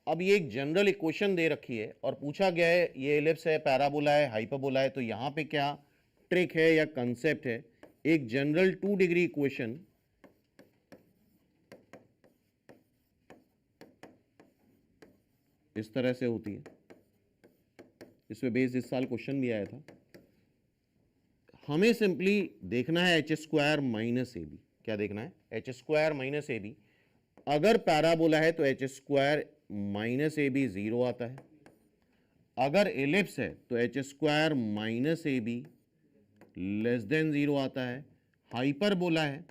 अब ये एक जनरल इक्वेशन दे रखी है और पूछा गया है ये एलिप्स है, पैराबोला है, हाइपरबोला है, तो यहां पे क्या ट्रिक है या कंसेप्ट है? एक जनरल 2 डिग्री इक्वेशन इस तरह से होती है, इस पे बेस्ड इस साल क्वेश्चन भी आया था। हमें सिंपली देखना है एच स्क्वायर माइनस ए बी। क्या देखना है? एच स्क्वायर माइनस ए बी। अगर पैराबोला है तो एच स्क्वायर माइनस ए बी 0 आता है। अगर एलिप्स है तो एच स्क्वायर माइनस ए बी लेस देन 0 आता है। हाइपरबोला है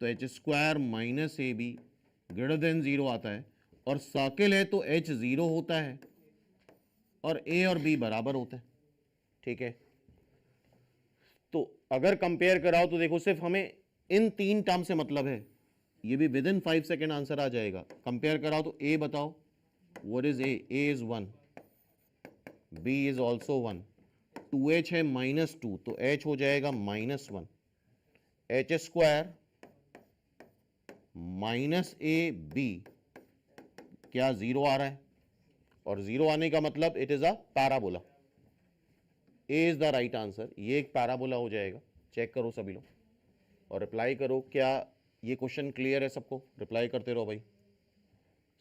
तो एच स्क्वायर माइनस ए बी ग्रेटर देन 0 आता है। और सर्किल है तो एच 0 होता है और ए और बी बराबर होते हैं। ठीक है, तो अगर कंपेयर कराओ तो देखो सिर्फ हमें इन 3 टर्म से मतलब है, ये भी विद इन 5 सेकेंड आंसर आ जाएगा। कंपेयर कराओ तो ए बताओ, what is a? A is 1, b is also 1, 2h है -2 तो h हो जाएगा -1, एच स्क्वायर माइनस ए बी क्या 0 आ रहा है? और 0 आने का मतलब it is a parabola. A is the right answer, ये एक पैराबोला हो जाएगा। चेक करो सभी लोग और रिप्लाई करो, क्या ये क्वेश्चन क्लियर है सबको? रिप्लाई करते रहो भाई,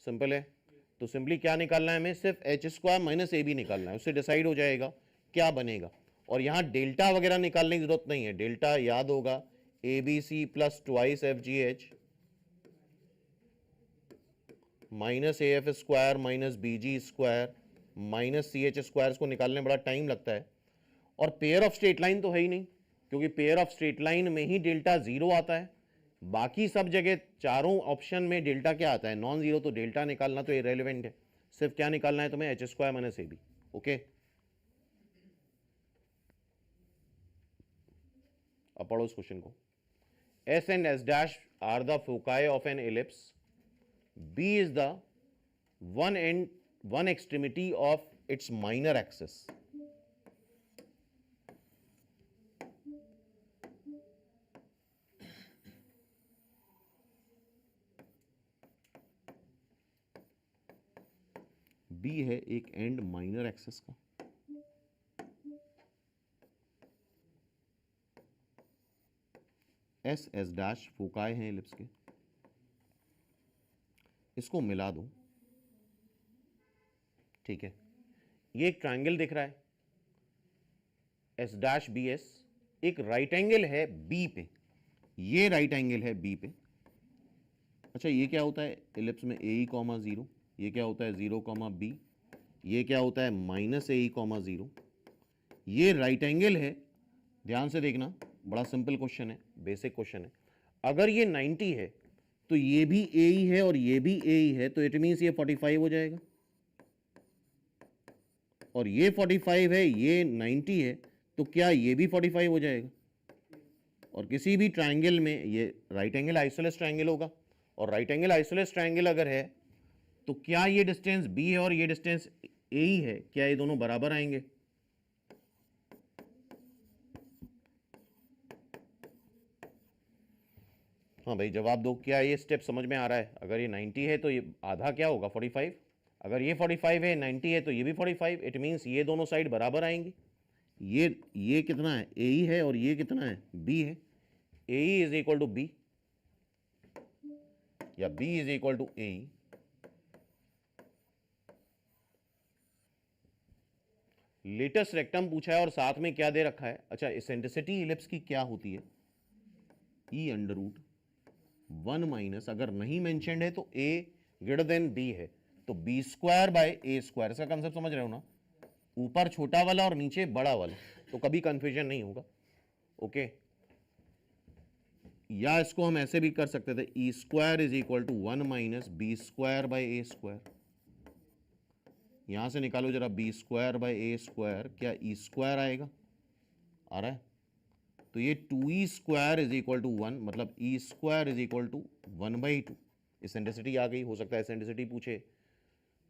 सिंपल है। तो सिंपली क्या निकालना है हमें? सिर्फ एच स्क्वायर माइनस ए बी निकालना है, उससे डिसाइड हो जाएगा क्या बनेगा। और यहाँ डेल्टा वगैरह निकालने की जरूरत नहीं है, डेल्टा याद होगा a b c plus twice f g h minus a f square minus b g square minus c h square को निकालने में बड़ा टाइम लगता है। और पेयर ऑफ स्ट्रेट लाइन तो है ही नहीं, क्योंकि पेयर ऑफ स्ट्रेट लाइन में ही डेल्टा 0 आता है। बाकी सब जगह चारों ऑप्शन में डेल्टा क्या आता है? Non zero. तो डेल्टा निकालना तो इरेलेवेंट है, सिर्फ क्या निकालना है तुम्हें? एच स्क्वायर माइनस ए बी। ओके, अब पढ़ो इस क्वेश्चन को। S and S dash are the foci of an ellipse, B is the one extremity of its minor axis. B है एक एंड माइनर एक्सिस का, एस एस डैश फोकाई हैं ellipse के, इसको मिला दो। ठीक है, ये एक ट्रायंगल दिख रहा है एस डैश बी एस, एक राइट एंगल है बी पे, ये राइट एंगल है बी पे। अच्छा, ये क्या होता है एलिप्स में? ए ई कॉमा 0, ये क्या होता है 0 कॉमा बी, ये क्या होता है माइनस ए ई कॉमा 0। ये राइट एंगल है, ध्यान से देखना, बड़ा सिंपल क्वेश्चन है, बेसिक क्वेश्चन है। अगर ये 90 है तो ये भी ए ही है और ये भी ए ही है, तो इट मीन्स ये 45 हो जाएगा। और ये 45 है, ये 90 है, तो क्या ये भी 45 हो जाएगा? और किसी भी ट्रायंगल में ये राइट एंगल आइसोलेस ट्रायंगल होगा, और राइट एंगल आइसोलेस ट्रायंगल अगर है तो क्या ये डिस्टेंस बी है और ये डिस्टेंस ए ही है? क्या ये दोनों बराबर आएंगे? हाँ भाई, जवाब दो, क्या ये स्टेप समझ में आ रहा है? अगर ये 90 है तो ये आधा क्या होगा? 45। अगर ये 45 है, 90 है, तो ये भी 45। इट मीन्स ये दोनों साइड बराबर आएंगी। ये कितना है? ए ही है और ये कितना है? बी है। A is equal to B या B is equal to A. Latus rectum पूछा है और साथ में क्या दे रखा है? अच्छा, इसेंट्रिसिटी इलिप्स की क्या होती है? ई अंडर रूट 1 माइनस, अगर नहीं मेंशन्ड है तो ए ग्रेटर देन बी है, तो B square by A square. इसका कंसेप्ट समझ रहे हो ना? ऊपर छोटा वाला और नीचे बड़ा वाला, तो कभी कंफ्यूजन नहीं होगा। ओके, या इसको हम ऐसे भी कर सकते थे, e square is equal to 1 minus B square by A square. यहां से निकालो जरा, b square by A square, क्या ई स्क्वायर आएगा? आ रहा है? तो ये 2e square is equal to 1, मतलब e square is equal to 1/2। Eccentricity आ गई। हो सकता है इसेंट्रिसिटी पूछे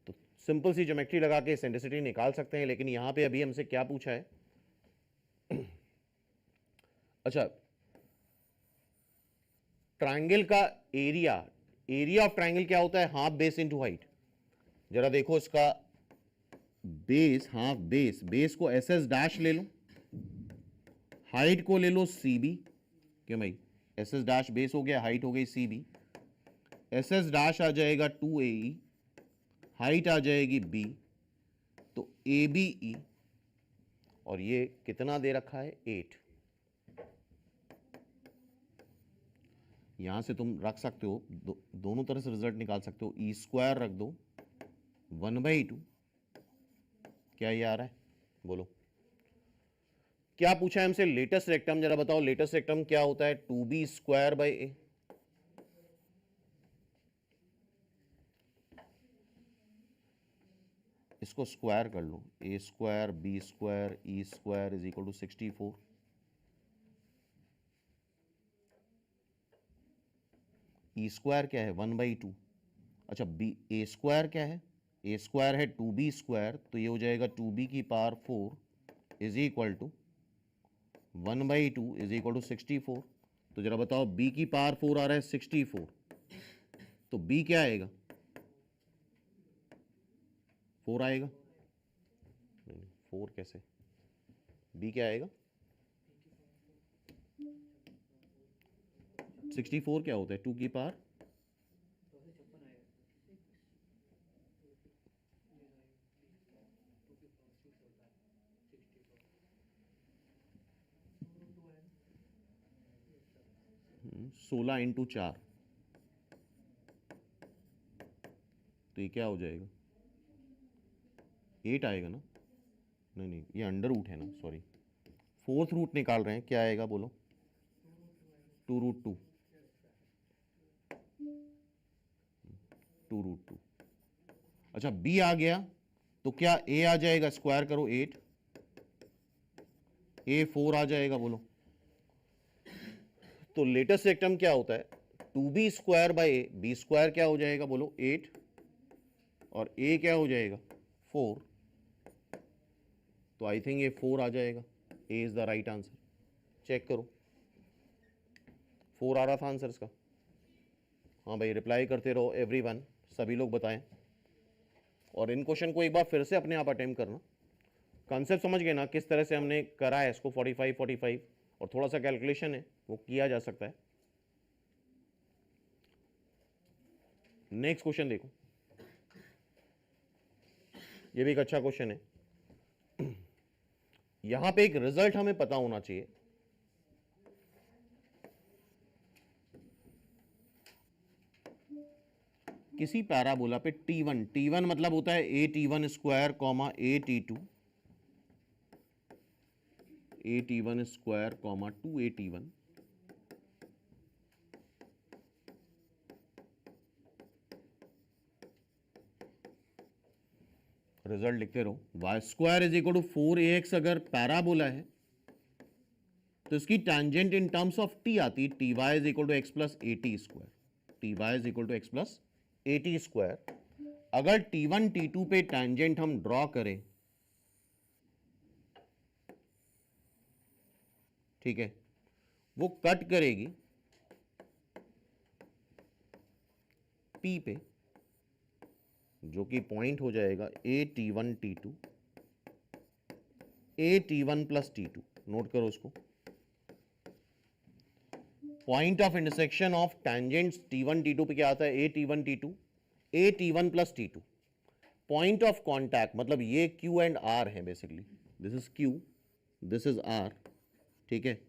तो सिंपल सी ज्योमेट्री लगा के इसेंट्रिसिटी निकाल सकते हैं, लेकिन यहां पे अभी हमसे क्या पूछा है? अच्छा, ट्राइंगल का एरिया, एरिया ऑफ ट्राइंगल क्या होता है? Half base into height. जरा देखो इसका बेस, हाफ बेस, बेस को एस एस डैश ले लो, हाइट को ले लो सी बी। क्यों भाई? एस एस डैश बेस हो गया, हाइट हो गई c b, s S dash आ जाएगा 2AE, हाइट आ जाएगी बी, तो ABE, और ये कितना दे रखा है? 8। यहां से तुम रख सकते हो, दोनों तरह से रिजल्ट निकाल सकते हो। ई स्क्वायर रख दो 1/2, क्या ये आ रहा है? बोलो क्या पूछा है हमसे? Latus rectum. जरा बताओ लेटेस्ट रेक्टम क्या होता है? 2b स्क्वायर बाय ए। इसको स्क्वायर कर लो, a square b square E square is equal to 64। E square क्या है? 1/2। अच्छा, बी ए स्क्वायर क्या है? ए स्क्वायर है 2b स्क्वायर, तो ये हो जाएगा 2b की power 4 is equal to 1/2 is equal to 64। तो जरा बताओ, b की पावर 4 आ रहा है 64, तो b क्या आएगा? 4 आएगा? नहीं, 4 कैसे? b क्या आएगा? 64 क्या होता है? 2 की पावर 16 इंटू 4, तो ये क्या हो जाएगा? 8 आएगा ना? नहीं नहीं, ये अंडर रूट है ना, सॉरी, फोर्थ रूट निकाल रहे हैं, क्या आएगा बोलो? 2√2, 2√2। अच्छा, b आ गया, तो क्या a आ जाएगा? स्क्वायर करो 8, a 4 आ जाएगा, बोलो। तो लेटेस्ट रेक्टम क्या होता है? 2b square by A, B square क्या हो जाएगा? बोलो 8, और a क्या हो जाएगा? 4। तो आई थिंक ये 4 आ जाएगा। a is the right answer. Check करो, 4 आ रहा था आंसर इसका। हाँ भाई, रिप्लाई करते रहो एवरीवन, सभी लोग बताएं। और इन क्वेश्चन को एक बार फिर से अपने आप अटेम्प्ट करना। कॉन्सेप्ट समझ गए ना किस तरह से हमने करा है इसको? 45 और थोड़ा सा कैलकुलेशन है, वो किया जा सकता है। नेक्स्ट क्वेश्चन देखो, ये भी एक अच्छा क्वेश्चन है। यहां पे एक रिजल्ट हमें पता होना चाहिए। किसी पैराबोला पे T1 मतलब होता है AT1 square comma AT2, AT1 square comma 2AT1, result लिखते रहो। Y square is equal to 4AX अगर पैराबोला है तो इसकी tangent in terms of t आती, t y is equal to x plus AT square, t y is equal to x plus AT square. अगर T1 T2 पे tangent हम draw करें, ठीक है, वो कट करेगी P पे, जो कि पॉइंट हो जाएगा AT1 T2, AT1 plus T2। Note करो उसको, point of intersection of tangents T1 T2 पे क्या आता है? AT1 T2, AT1 plus T2। Point of contact मतलब ये Q एंड R है basically, this is Q, this is R, ठीक है।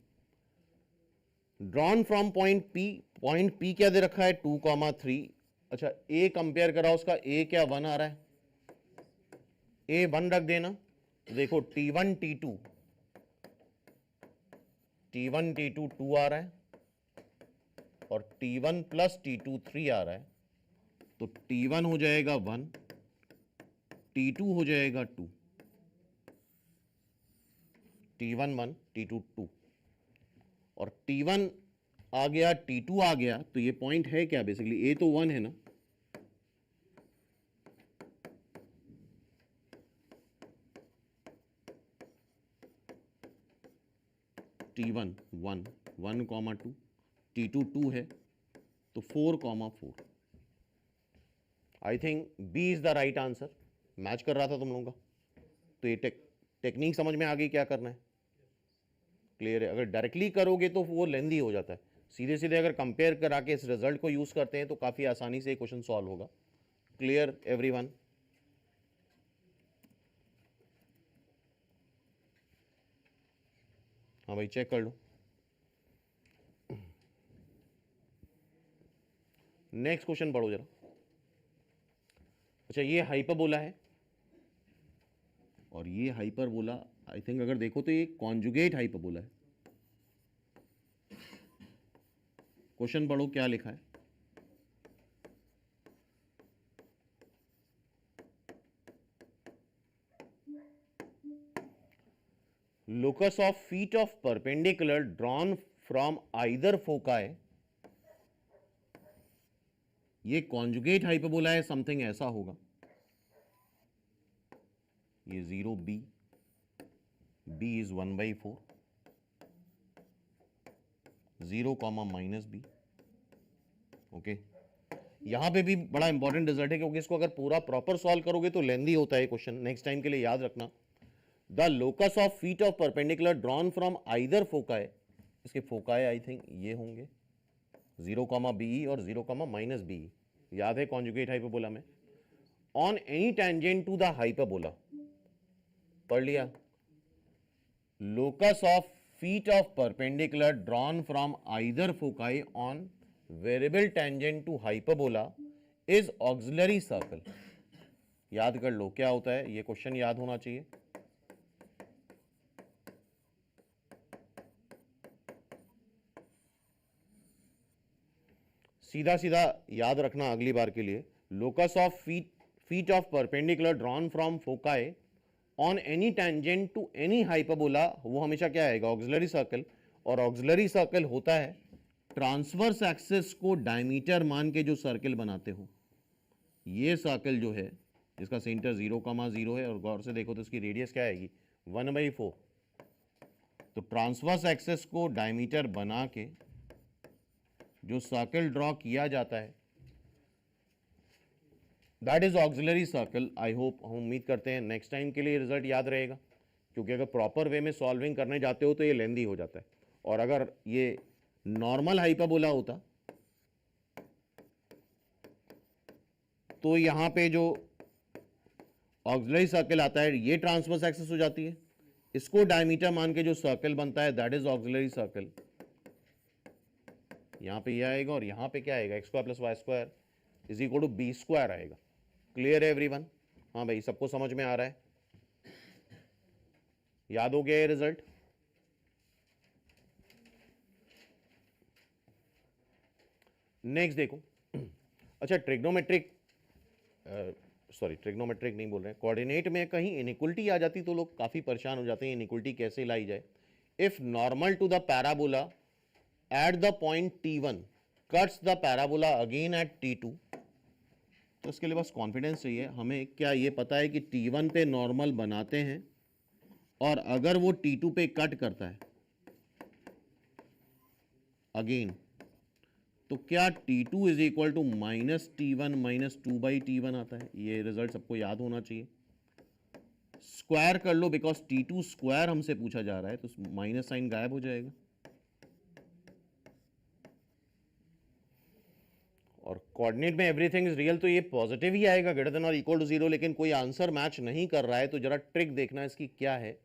ड्रॉन फ्रॉम पॉइंट P क्या दे रखा है 2,3। अच्छा A कंपेयर करा, उसका A क्या 1 आ रहा है, A 1 रख देना। देखो T1 T2 2 आ रहा है और T1 प्लस T2 3 आ रहा है, तो T1 हो जाएगा 1, T2 हो जाएगा 2, T1 1 T2 2 और T1 आ गया T2 आ गया, तो ये पॉइंट है क्या बेसिकली, A तो 1 है ना, T1 1 1,2, T2 2 है, तो 4,4। I think B is the right answer. Match कर रहा था तुम लोगों का, तो ये टेक्निक समझ में आ गई क्या करना है, क्लियर है। अगर डायरेक्टली करोगे तो वो लेंदी हो जाता है, सीधे सीधे अगर कंपेयर करा के इस रिजल्ट को यूज करते हैं तो काफी आसानी से क्वेश्चन सॉल्व होगा। Clear everyone? हाँ भाई चेक कर लो। नेक्स्ट क्वेश्चन पढ़ो जरा। अच्छा ये हाइपरबोला है और ये हाइपरबोला, आई थिंक अगर देखो तो ये कॉन्जुगेट हाइपरबोला है। क्वेश्चन पढ़ो क्या लिखा है। Locus of feet of perpendicular drawn from either foci, ये कॉन्जुगेट हाइपरबोला है, समथिंग ऐसा होगा। ये 0b, b is 1/4, 0, -b। Okay, यहां पे भी बड़ा इंपॉर्टेंट रिजल्ट है क्योंकि इसको अगर पूरा प्रॉपर सॉल्व करोगे तो लेंदी होता है क्वेश्चन, नेक्स्ट टाइम के लिए याद रखना। The locus of feet of perpendicular drawn from either foci, इसके फोकाई आई थिंक ये होंगे 0, और 0, -b, याद है कॉन्जुगेट हाइपरबोला में। On any tangent to the hyperbola, पढ़ लिया। Locus of feet of perpendicular drawn from either foci on variable tangent to hyperbola is auxiliary circle. याद कर लो क्या होता है, ये क्वेश्चन याद होना चाहिए। सीधा सीधा याद रखना अगली बार के लिए। Locus of feet of perpendicular drawn from foci on any tangent to any hyperbola, वो हमेशा क्या आएगा, ऑक्सिलरी सर्कल। और ऑक्सिलरी सर्कल होता है ट्रांसवर्स एक्सिस को डायमीटर मान के जो सर्कल बनाते हो, ये सर्कल जो है जिसका सेंटर 0,0 है और गौर से देखो तो इसकी रेडियस क्या आएगी 1/4। तो ट्रांसवर्स एक्सिस को डायमीटर बना के जो सर्कल ड्रॉ किया जाता है that is auxiliary circle. I hope, हम उम्मीद करते हैं नेक्स्ट टाइम के लिए रिजल्ट याद रहेगा, क्योंकि अगर प्रॉपर वे में सॉल्विंग करने जाते हो तो ये लेंदी हो जाता है। और अगर ये नॉर्मल हाइपरबोला होता तो यहां पे जो ऑक्सिलरी सर्कल आता है ये ट्रांसवर्स एक्सिस हो जाती है, इसको डायमीटर मान के जो सर्कल बनता है दैट इज ऑक्सिलरी सर्कल। यहां पे ये आएगा और यहां पे क्या आएगा, x² + y² is equal to b² आएगा। क्लियर है एवरीवन? हाँ भाई सबको समझ में आ रहा है, याद हो गया ये रिजल्ट? नेक्स्ट देखो। अच्छा ट्रिग्नोमेट्रिक नहीं बोल रहे हैं, कोऑर्डिनेट में कहीं इनइक्वलिटी आ जाती तो लोग काफी परेशान हो जाते हैं, इनइक्वलिटी कैसे लाई जाए। If normal to the parabola at the point T1 cuts the parabola again at T2, तो इसके लिए बस कॉन्फिडेंस चाहिए। हमें क्या ये पता है कि T1 पे नॉर्मल बनाते हैं और अगर वो T2 पे कट करता है अगेन, तो क्या T2 is equal to -T1 -2/T1 आता है। ये रिजल्ट सबको याद होना चाहिए। स्क्वायर कर लो बिकॉज T2 स्क्वायर हमसे पूछा जा रहा है, तो माइनस साइन गायब हो जाएगा। और कोऑर्डिनेट में एवरीथिंग इज रियल, तो ये पॉजिटिव ही आएगा ग्रेटर देन और इक्वल टू 0, लेकिन कोई आंसर मैच नहीं कर रहा है तो जरा ट्रिक देखना इसकी क्या है।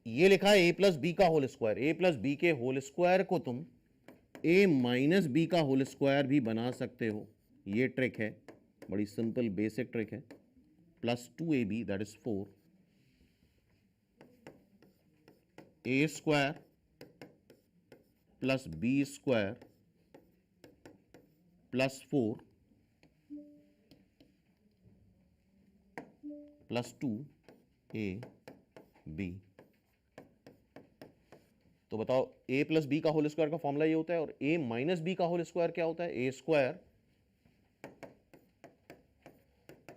ये लिखा है ए प्लस बी का whole square, A plus B के होल स्क्वायर को तुम ए माइनस बी का होल स्क्वायर भी बना सकते हो। ये ट्रिक है, बड़ी सिंपल बेसिक ट्रिक है। Plus 2ab that is 4, A square plus B square plus 4 plus 2ab। तो बताओ a प्लस बी का होल स्क्वायर का फॉर्मूला ये होता है, और a माइनस बी का होल स्क्वायर क्या होता है? A square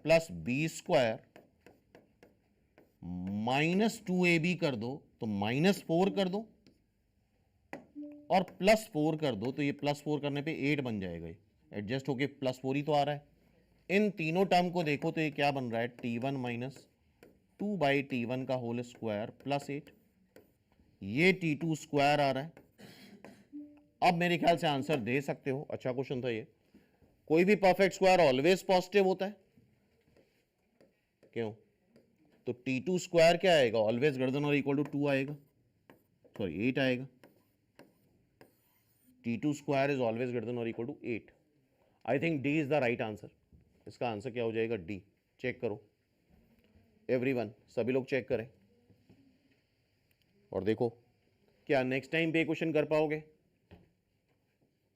plus B square minus 2ab कर दो तो माइनस 4 कर दो, और प्लस 4 कर दो तो ये प्लस 4 करने पे 8 बन जाएगा। एडजस्ट होके प्लस 4 ही तो आ रहा है। इन तीनों टर्म को देखो तो ये क्या बन रहा है? t1 माइनस 2/t1 का होल स्क्वायर प्लस 8, ये t2 स्क्वायर आ रहा है। अब मेरे ख्याल से आंसर दे सकते हो। अच्छा क्वेश्चन था ये। कोई भी परफेक्ट स्क्वायर ऑलवेज पॉजिटिव होता है, क्यों? तो t2 स्क्वायर क्या आएगा? ऑलवेज ग्रेटर देन और इक्वल टू 2 आएगा, सॉरी 8 आएगा। t2 square is always greater than और equal to 8। I think D is the right answer. इसका आंसर क्या हो जाएगा? डी। चेक करो एवरीवन, सभी लोग चेक करें और देखो क्या नेक्स्ट टाइम पे क्वेश्चन कर पाओगे।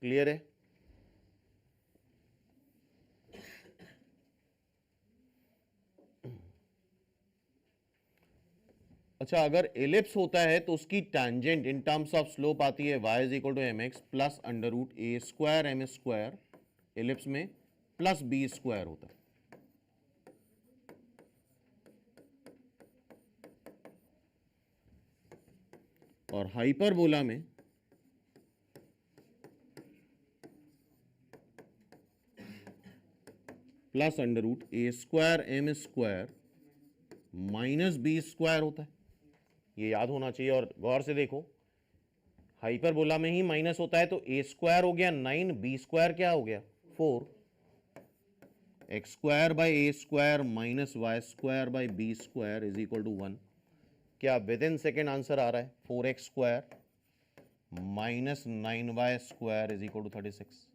क्लियर है? अच्छा, अगर एलिप्स होता है तो उसकी tangent in terms of slope आती है y is equal to m x plus under root a square M square, ellipse में प्लस बी स्क्वायर होता है। और हाइपरबोला में plus under root a square M square minus B square होता है। ये याद होना चाहिए। और गौर से देखो, हाइपरबोला में ही माइनस होता है तो ए स्क्वायर हो गया 9, बी स्क्वायर क्या हो गया 4, x square by A square minus y square by b square is equal to 1। क्या विद इन सेकेंड आंसर आ रहा है? 4x square minus 9y square is equal to 36।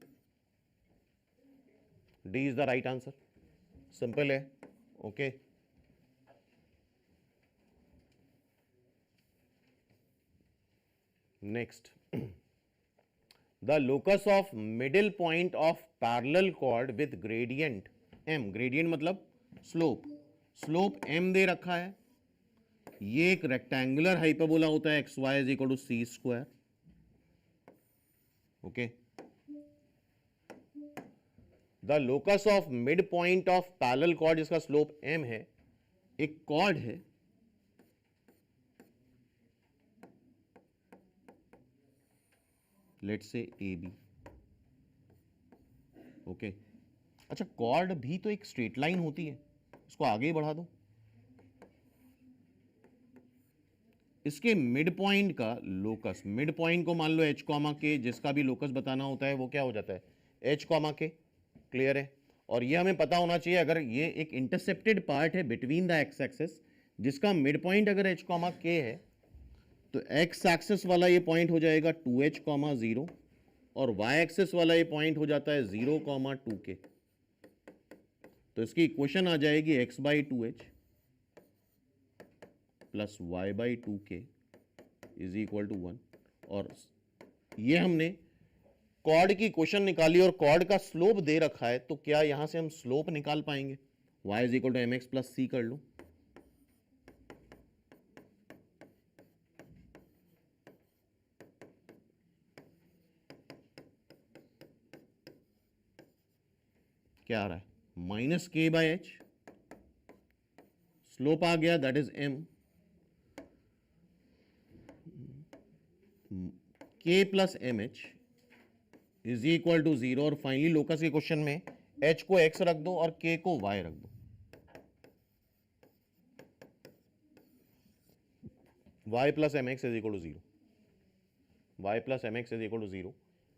D is the right answer. Simple है। Okay next, the locus of middle point of parallel chord with gradient m, gradient मतलब slope, slope m दे रखा है। ये एक rectangular hyperbola होता है X Y is equal to C square. Okay, the locus of mid point of parallel chord जिसका slope m है, एक कॉर्ड है let's say A B. Okay, अच्छा कॉर्ड भी तो एक स्ट्रेट लाइन होती है, इसको आगे ही बढ़ा दो। इसके मिड पॉइंट का लोकस, मिड पॉइंट को मान लो h कॉमा के, जिसका भी लोकस बताना होता है वो क्या हो जाता है? h कॉमा के। क्लियर है? और ये हमें पता होना चाहिए, अगर ये एक इंटरसेप्टेड पार्ट है बिटवीन द एक्स एक्सिस जिसका मिड पॉइंट अगर h कॉमा के है, तो एक्स एक्सिस वाला ये पॉइंट हो जाएगा 2h कॉमा 0, और वाई एक्सिस वाला ये पॉइंट हो जाता है 0 कॉमा 2 के। तो इसकी इक्वेशन आ जाएगी x by 2h plus y by 2k is equal to 1। और ये हमने कॉर्ड की इक्वेशन निकाली और कॉर्ड का स्लोप दे रखा है, तो क्या यहां से हम स्लोप निकाल पाएंगे? y is equal to m x plus c कर लो। क्या आ रहा है? माइनस के बाई एच, स्लोप आ गया that is m, k plus M H is equal to 0। और फाइनली लोकस के क्वेश्चन में h को x रख दो और k को y रख दो। y plus M X is equal to 0, y plus M X is equal to 0।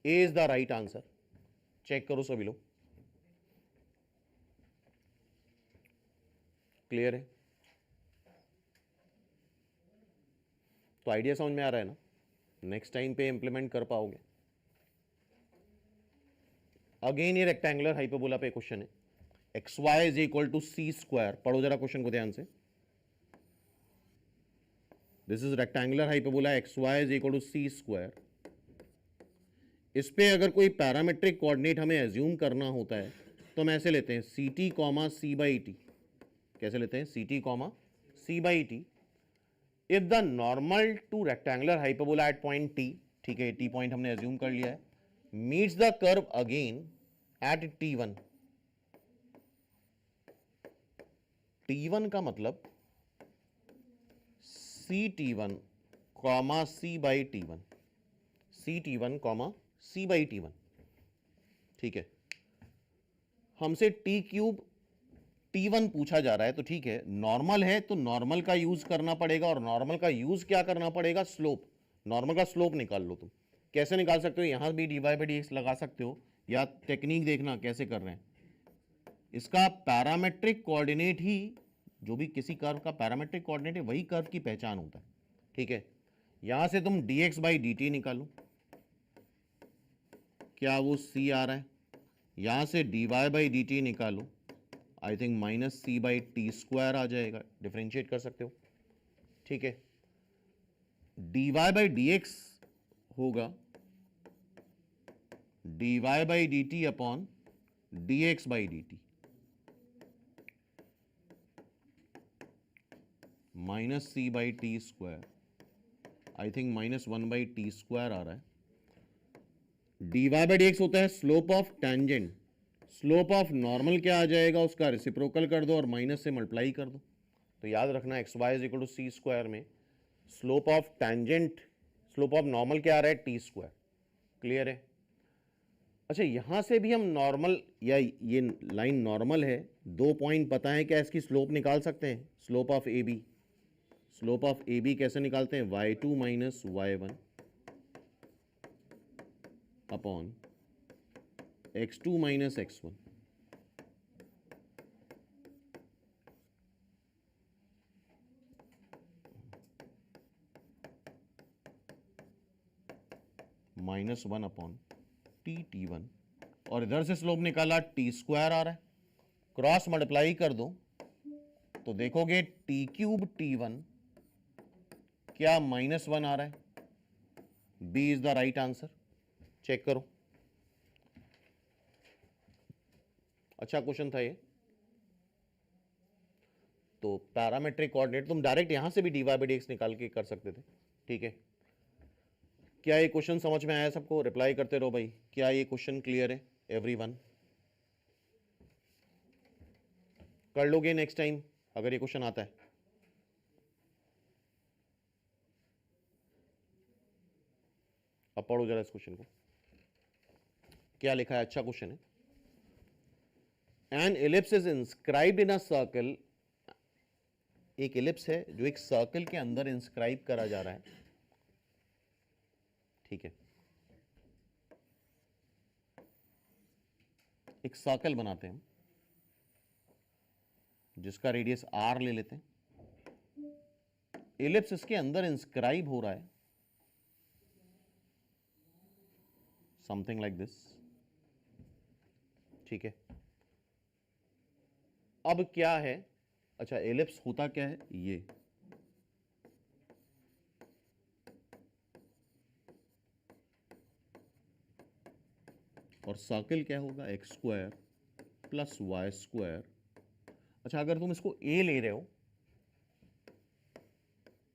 A is the right answer. Check करो सभी लोग। क्लियर है? तो आइडिया समझ में आ रहा है ना, नेक्स्ट टाइम पे इंप्लीमेंट कर पाओगे। अगेन ये रेक्टेंगुलर हाइपरबोला पे क्वेश्चन है, X Y is equal to C square. पढ़ो जरा क्वेश्चन को ध्यान से। This is rectangular hyperbola, X Y is equal to C square. इस पे अगर कोई पैरामेट्रिक कोऑर्डिनेट हमें एज्यूम करना होता है तो हम ऐसे लेते हैं C T comma C by T. कैसे लेते हैं? C T comma C by T. If the normal to rectangular hyperbola at point T, ठीक है, टी पॉइंट हमने एज्यूम कर लिया है, meets the curve again at T1। T1 का मतलब CT1 comma C by T1, CT1 comma C by T1, ठीक है। हमसे T क्यूब T1 पूछा जा रहा है, तो ठीक है, नॉर्मल है तो नॉर्मल का यूज करना पड़ेगा, और नॉर्मल का यूज क्या करना पड़ेगा? स्लोप। नॉर्मल का स्लोप निकाल लो तुम। कैसे निकाल सकते हो? यहां भी dy बाई डी एक्स लगा सकते हो, या टेक्निक देखना कैसे कर रहे हैं। इसका पैरामेट्रिक कोऑर्डिनेट ही, जो भी किसी कर्व का पैरामेट्रिक कोऑर्डिनेट है वही कर्व की पहचान होता है, ठीक है। यहां से तुम dx बाई डी टी निकालो, क्या वो c आ रहा है? यहां से dy बाई डी टी निकालो, I think minus c by t square आ जाएगा, डिफ्रेंशिएट कर सकते हो, ठीक है। dy बाई डी एक्स होगा dy by d t upon d x by d t, minus c by t square, I think minus one by t square आ रहा है। dy बाई डी एक्स होता है slope of tangent, slope of normal क्या आ जाएगा? उसका reciprocal कर दो और माइनस से मल्टीप्लाई कर दो। तो याद रखना x Y is equal to C square में slope of tangent, slope of normal क्या आ रहा है? T square. क्लियर है? अच्छा, यहां से भी हम नॉर्मल, या ये लाइन नॉर्मल है, 2 पॉइंट पता है, क्या इसकी स्लोप निकाल सकते हैं? Slope of a b, slope of a b कैसे निकालते हैं? y2 minus y1 upon x2 minus x1। Minus 1 upon t one, और इधर से स्लोप निकाला टी स्क्वायर आ रहा है, क्रॉस मल्टीप्लाई कर दो तो देखोगे टी क्यूब T1 क्या माइनस 1 आ रहा है? B is the right answer. Check करो, अच्छा क्वेश्चन था ये। तो पैरामेट्रिक कोऑर्डिनेट तुम डायरेक्ट यहां से भी dy बाई डी एक्स निकाल के कर सकते थे, ठीक है। क्या ये क्वेश्चन समझ में आया सबको? रिप्लाई करते रहो भाई, क्या ये क्वेश्चन क्लियर है एवरीवन? कर लोगे नेक्स्ट टाइम अगर ये क्वेश्चन आता है? अब पढ़ो जरा इस क्वेश्चन को, क्या लिखा है, अच्छा क्वेश्चन है। An ellipse is inscribed in a circle, एक एलिप्स है जो एक सर्कल के अंदर इंस्क्राइब करा जा रहा है, ठीक है। एक सर्कल बनाते हैं जिसका रेडियस r ले लेते हैं, एलिप्स इसके अंदर इंस्क्राइब हो रहा है, समथिंग लाइक दिस, ठीक है। अब क्या है, अच्छा एलिप्स होता क्या है? ये और सर्कल क्या होगा? X square plus Y square. अच्छा, अगर तुम इसको ए ले रहे हो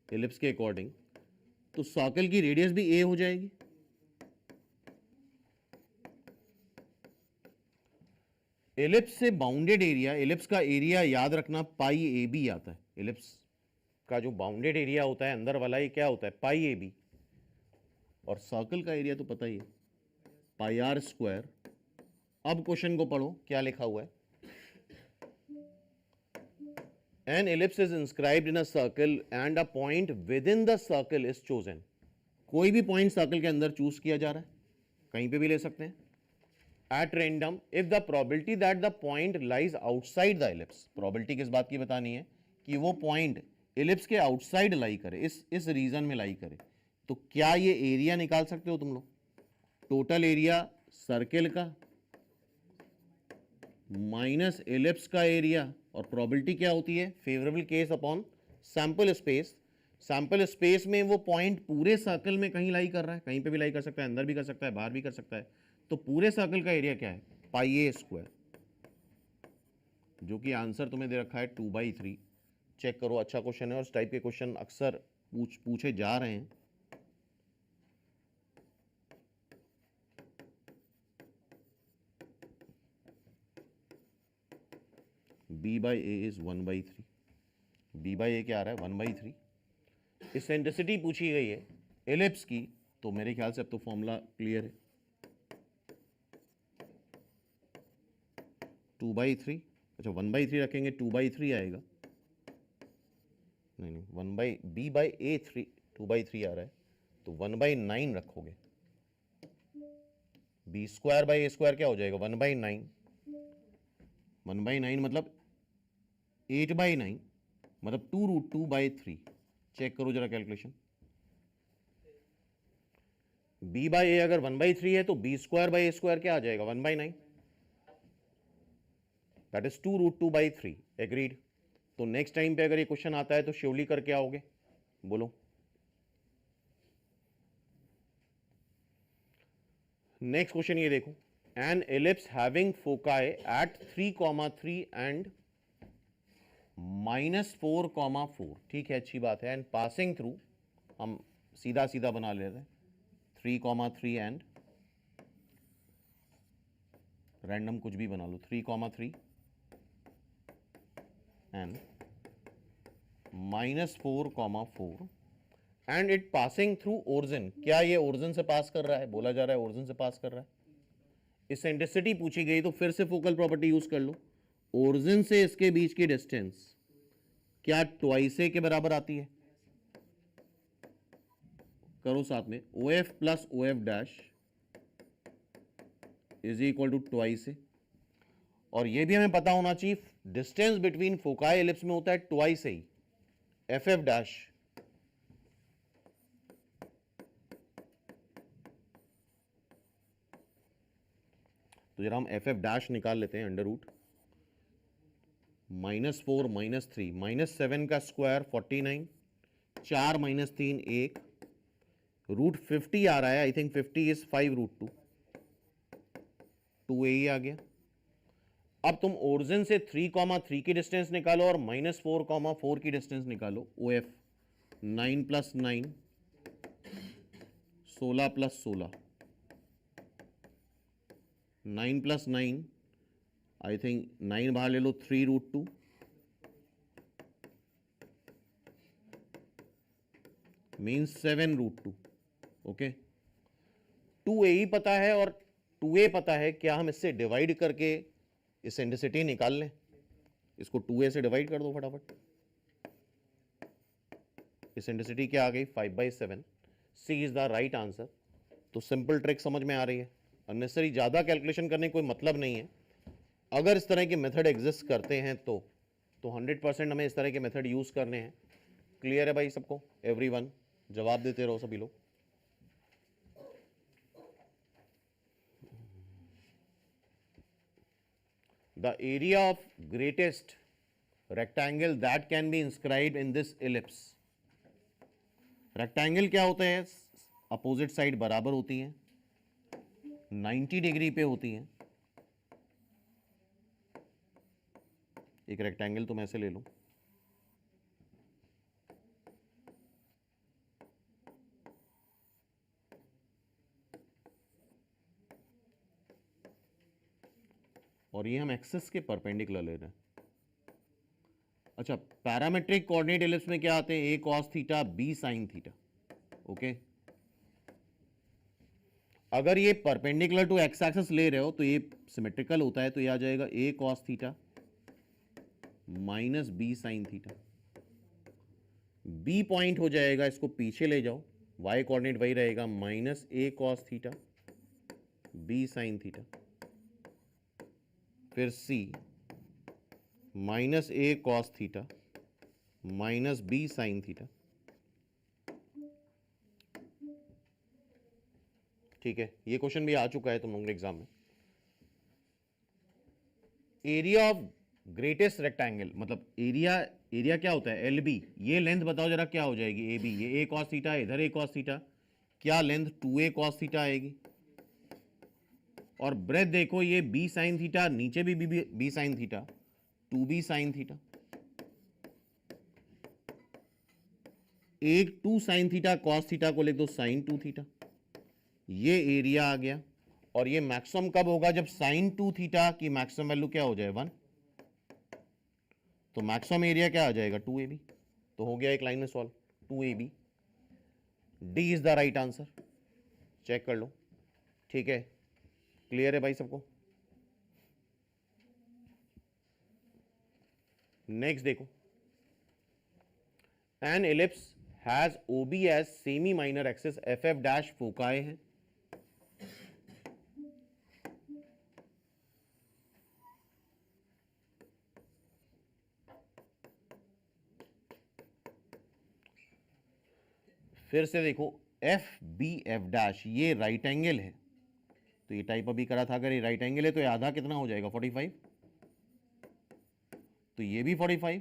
एलिप्स के अकॉर्डिंग, तो सर्कल की रेडियस भी ए हो जाएगी। एलिप्स से बाउंडेड एरिया, एलिप्स का एरिया याद रखना पाई ए बी आता है। एलिप्स का जो बाउंडेड एरिया होता है अंदर वाला, ये क्या होता है? पाई ए बी। और सर्कल का एरिया तो पता ही है, पाई आर स्क्वायर। अब क्वेश्चन को पढ़ो, क्या लिखा हुआ है। An ellipse is inscribed in a circle and a point within the circle is chosen. कोई भी पॉइंट सर्कल के अंदर चूज किया जा रहा है, कहीं पे भी ले सकते हैं, at random if the probability that the point lies outside the ellipse, probability किस बात की बतानी है? कि वो पॉइंट एलिप्स के आउटसाइड लाई करे, इस रीजन में लाई करे, तो क्या ये एरिया निकाल सकते हो तुम लोग? टोटल एरिया सर्किल का माइनस एलिप्स का एरिया, और प्रोबेबिलिटी क्या होती है? Favourable case upon sample space. Sample space में वो पॉइंट पूरे सर्कल में कहीं लाई कर रहा है, कहीं पे भी लाई कर सकता है, अंदर भी कर सकता है, बाहर भी कर सकता है, तो पूरे सर्कल का एरिया क्या है? पाई ए स्क्वायर, जो कि आंसर तुम्हें दे रखा है 2/3। चेक करो, अच्छा क्वेश्चन है, और इस टाइप के क्वेश्चन अक्सर पूछे जा रहे हैं। b by a is 1/3, b by a क्या आ रहा है? 1/3। इसेंट्रिसिटी पूछी गई है एलिप्स की, तो मेरे ख्याल से अब तो फॉर्मूला क्लियर है, 2/3। अच्छा 1/3 रखेंगे, 2/3 आएगा, नहीं 1/b बाई ए 3, 2/3 आ रहा है, तो 1/9 रखोगे, b square by A square क्या हो जाएगा? 1/9, 1/9 मतलब 8/9, मतलब 2√2/3। चेक करो जरा कैलकुलेशन, b बाई ए अगर 1/3 है तो b square by A square क्या आ जाएगा? 1/9, दैट इज 2√2/3। एग्रीड? तो नेक्स्ट टाइम पे अगर ये क्वेश्चन आता है तो श्योरली करके आओगे, बोलो। नेक्स्ट क्वेश्चन ये देखो, an ellipse having foci at 3,3 and -4,4, ठीक है, अच्छी बात है, एंड पासिंग थ्रू, हम सीधा सीधा बना लेते हैं, 3,3 एंड रैंडम कुछ भी बना लो, 3,3 and -4,4 and it passing through origin. क्या ये ओरिजिन से पास कर रहा है? बोला जा रहा है ओरिजिन से पास कर रहा है। इसेंट्रिसिटी पूछी गई तो फिर से फोकल प्रॉपर्टी यूज कर लो। ओरिजिन से इसके बीच की डिस्टेंस क्या ट्वाइस ए के बराबर आती है? करो साथ में, o f plus o f dash is equal to twice a, और ये भी हमें पता होना चाहिए डिस्टेंस बिटवीन फोकाई एलिप्स में होता है ट्वाइस ए ही, एफ एफ डैश तो जरा हम एफ एफ डैश निकाल लेते हैं, अंडर रूट -4 -3 -7 का स्क्वायर 49, 4 -3 1, रूट 50 आ रहा है, आई थिंक 50 इज 5√2, 2 ए आ गया। अब तुम ओरिजिन से 3,3 की डिस्टेंस निकालो और -4,4 की डिस्टेंस निकालो, ओ एफ 9 + 9 16 + 16, 9 + 9 आई थिंक 9 बाहर ले लो, 3√2, मीन्स 7√2। ओके, 2a ही पता है और 2a पता है, क्या हम इससे डिवाइड करके इसेंट्रिसिटी निकाल लें? इसको 2a से डिवाइड कर दो फटाफट, इसेंट्रिसिटी क्या आ गई? 5/7। सी इज द राइट आंसर। तो सिंपल ट्रिक समझ में आ रही है, अननेसेसरी ज़्यादा कैलकुलेशन करने कोई मतलब नहीं है। अगर इस तरह के मेथड एग्जिस्ट करते हैं तो 100% हमें इस तरह के मेथड यूज़ करने हैं। क्लियर है भाई सबको? एवरीवन जवाब देते रहो सभी लोग। The area of greatest rectangle that can be inscribed in this ellipse. Rectangle क्या होते हैं? अपोजिट साइड बराबर होती हैं, 90 डिग्री पे होती हैं। एक रेक्टेंगल तुम ऐसे ले लो, और ये हम एक्सिस के परपेंडिकुलर ले रहे हैं। अच्छा, पैरामेट्रिक कोऑर्डिनेट एलिप्स में क्या आते हैं? A cos theta, b sine theta. Okay, अगर ये परपेंडिकुलर टू एक्स एक्सिस ले रहे हो तो ये सिमेट्रिकल होता है, तो ये आ जाएगा a cos theta minus b sine theta. B point हो जाएगा, इसको पीछे ले जाओ, वाई कोऑर्डिनेट वही रहेगा, minus a cos theta b sine theta. फिर c minus a cos theta minus b sine theta. ठीक है, ये क्वेश्चन भी आ चुका है तुम लोगों के एग्जाम में। एरिया ऑफ ग्रेटेस्ट रेक्टेंगल, मतलब एरिया क्या होता है, एल बी। ये लेंथ बताओ जरा क्या हो जाएगी, ए बी, ये ए कॉस थीटा, इधर ए कॉस थीटा, क्या लेंथ 2a कॉस थीटा आएगी। और ब्रेथ देखो, ये बी साइन थीटा, नीचे भी B sine theta, 2b sine theta. एक 2 साइन थीटा कॉस थीटा को लिख दो साइन 2 थीटा। ये एरिया आ गया। और ये मैक्सिमम कब होगा, जब साइन 2 थीटा की मैक्सिमम वैल्यू क्या हो जाए 1। तो मैक्सिमम एरिया क्या आ जाएगा 2ab। तो हो गया एक लाइन में solve, 2ab। D is the right answer, check कर लो। ठीक है, क्लियर है भाई सबको। नेक्स्ट देखो, an ellipse has O B as semi minor axis, F F dash foci है। फिर से देखो, एफ बी एफ डैश ये राइट एंगल है, तो ये टाइप अभी करा था, अगर ये राइट एंगल है तो ये आधा कितना हो जाएगा 45, तो ये भी 45।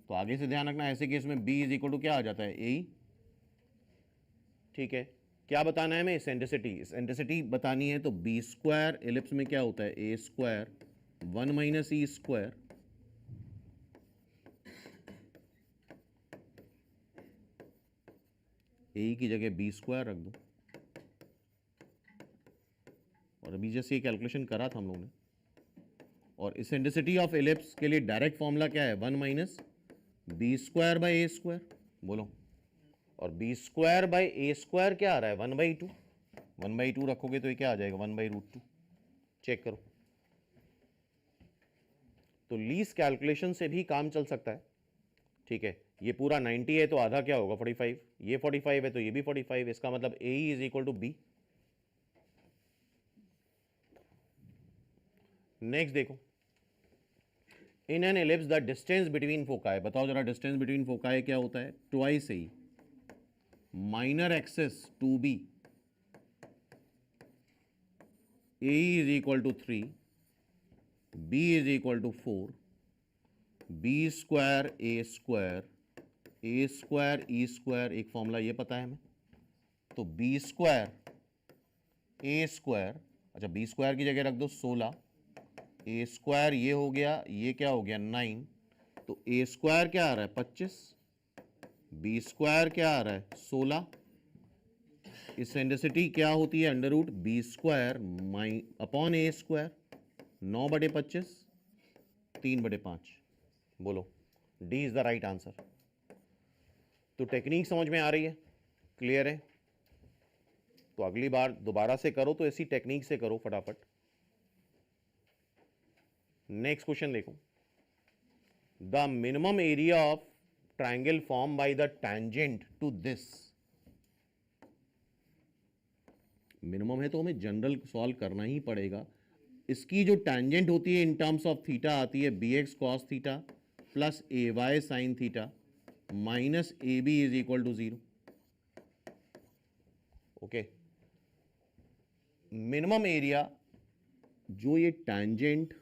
तो आगे से ध्यान रखना, ऐसे केस में b इज इक्वल टू क्या आ जाता है ए। ठीक है, क्या बताना है हमें, एसेंट्रिसिटी। एसेंट्रिसिटी बतानी है तो बी स्क्वायर एलिप्स में क्या होता है a square 1 minus E square, ए की जगह बी स्क्वायर रख दो। और अभी जैसे ये कैलकुलेशन करा था हम लोगों ने। और एसेंट्रिसिटी ऑफ एलिप्स के लिए डायरेक्ट फॉर्मूला क्या है, 1 minus B square by A square. बोलो, और B square by A square क्या आ रहा है 1/2। 1/2 रखोगे तो ये क्या आ जाएगा 1/√2। चेक करो। तो लीस्ट कैलकुलेशन से भी काम चल सकता है। ठीक है, ये पूरा 90 है तो आधा क्या होगा 45, ये 45 है तो ये भी 45, इसका मतलब a is equal to b. Next देखो, in an ellipse the distance between foci, बताओ जरा डिस्टेंस बिटवीन फोकाई क्या होता है, twice a minor axis 2b, a is equal to 3, b is equal to 4, b square A square, A square E square, एक formula ये पता है हमें। तो बी स्क्वायर ए स्क्वायर, अच्छा बी स्क्वायर की जगह रख दो 16, ए स्क्वायर ये हो गया, ये क्या हो गया 9, तो ए स्क्वायर क्या आ रहा है 25, बी स्क्वायर क्या आ रहा है 16। इसेंट्रिसिटी क्या होती है under root b square upon a square, 9/25, 3/5। बोलो, d is the right answer. तो टेक्निक समझ में आ रही है, क्लियर है। तो अगली बार दोबारा से करो तो ऐसी टेक्निक से करो फटाफट। नेक्स्ट क्वेश्चन देखो, the minimum area of triangle form by the tangent to this. Minimum है तो हमें जनरल सॉल्व करना ही पड़ेगा। इसकी जो टैंजेंट होती है इन टर्म्स ऑफ थीटा आती है B x cos theta plus A Y sine theta minus A B is equal to 0। Okay, minimum area जो ये टैंजेंट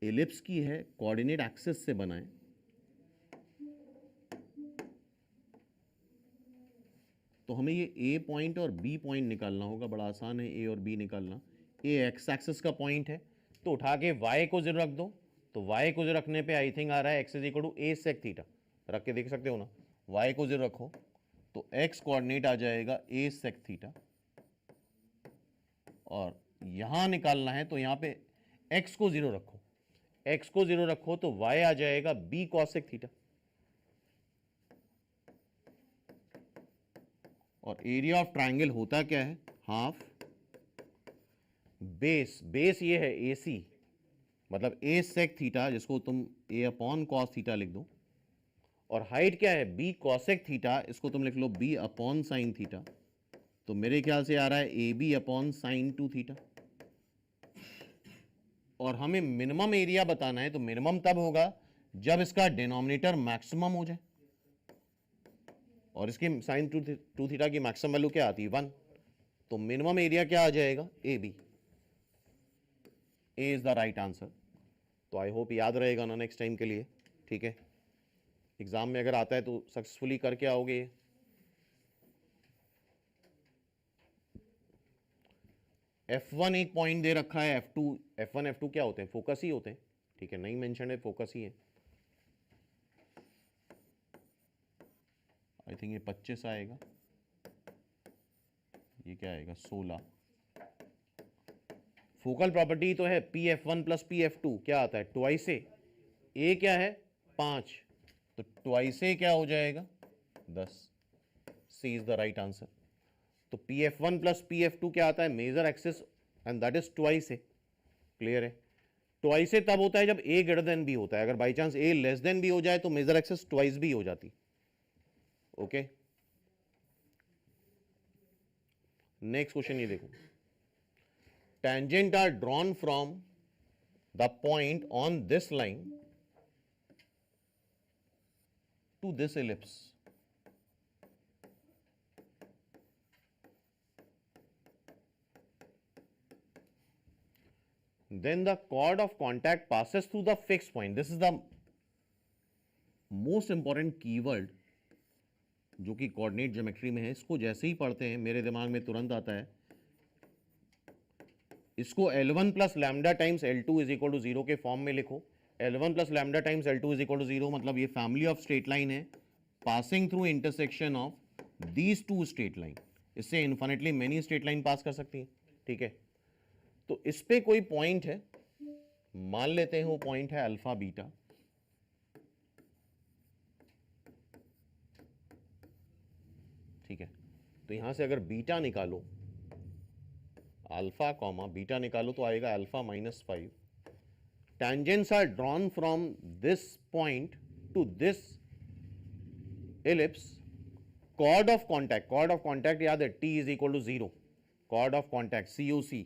एलिप्स की है कोऑर्डिनेट एक्सिस से बनाए, तो हमें ये ए पॉइंट और बी पॉइंट निकालना होगा। बड़ा आसान है ए और बी निकालना। ए एक्स एक्सिस का पॉइंट है तो उठा के वाई को 0 रख दो, तो वाई को 0 रखने पे आई थिंक आ रहा है X is equal to A sec theta, रख के देख सकते हो ना। वाई को 0 रखो तो एक्स कोऑर्डिनेट आ जाएगा ए सेक थीटा, और यहां निकालना है तो यहां पे एक्स को 0 रखो, एक्स को 0 रखो तो वाई आ जाएगा बी कॉसेक थीटा। और एरिया ऑफ ट्राइंगल होता क्या है, हाफ बेस ये है ए सी, मतलब ए सेक थीटा जिसको तुम ए अपॉन कॉस थीटा लिख दो, और हाइट क्या है बी कॉसेक थीटा, इसको तुम लिख लो बी अपॉन साइन थीटा। तो मेरे ख्याल से आ रहा है A B upon sine 2 theta. और हमें मिनिमम एरिया बताना है, तो मिनिमम तब होगा जब इसका डिनोमिनेटर मैक्सिमम हो जाए, और इसकी साइन टू थीटा की मैक्सिमम वैल्यू क्या आती है 1, तो मिनिमम एरिया क्या आ जाएगा A B. A is the right answer. तो आई होप याद रहेगा ना नेक्स्ट टाइम के लिए, ठीक है। एग्जाम में अगर आता है तो सक्सेसफुली करके आओगे। F1 एक पॉइंट दे रखा है, F2, F1 F2 क्या होते हैं, फोकस ही होते हैं, ठीक है, नहीं मेंशन है, फोकस ही है। आई थिंक ये 25 आएगा, ये क्या आएगा 16। फोकल प्रॉपर्टी तो है PF1 प्लस PF2, क्या आता है ट्वाइस ए क्या है 5, तो ट्वाइस ए क्या हो जाएगा 10। C is the right answer. तो PF1 प्लस PF2 क्या आता है, major axis, and that is twice A. Clear है। ट्वाइस ए तब होता है जब ए ग्रेटर देन बी होता है, अगर by chance A less than B हो जाए तो मेजर एक्सिस ट्वाइस बी हो जाती। ओके, नेक्स्ट क्वेश्चन ये देखो, tangent are drawn from the point on this line to this ellipse. Then the chord of contact passes through the fixed point. This is the most important keyword जो कि coordinate geometry में है। इसको जैसे ही पढ़ते हैं मेरे दिमाग में तुरंत आता है, इसको L1 plus lambda times L2 is equal to 0 के फॉर्म में लिखो। L1 plus lambda times L2 is equal to 0 मतलब ये फैमिली ऑफ स्ट्रेट लाइन है passing through intersection of these two straight line. इससे infinitely many straight line pass कर सकती है, ठीक है। तो इस पे कोई पॉइंट है, मान लेते हैं वो पॉइंट है अल्फा बीटा, ठीक है। तो यहां से अगर बीटा निकालो, अल्फा कॉमा बीटा निकालो तो आएगा alpha -5। tangents are drawn from this point to this ellipse. chord of contact याद है T is equal to 0, chord of contact COC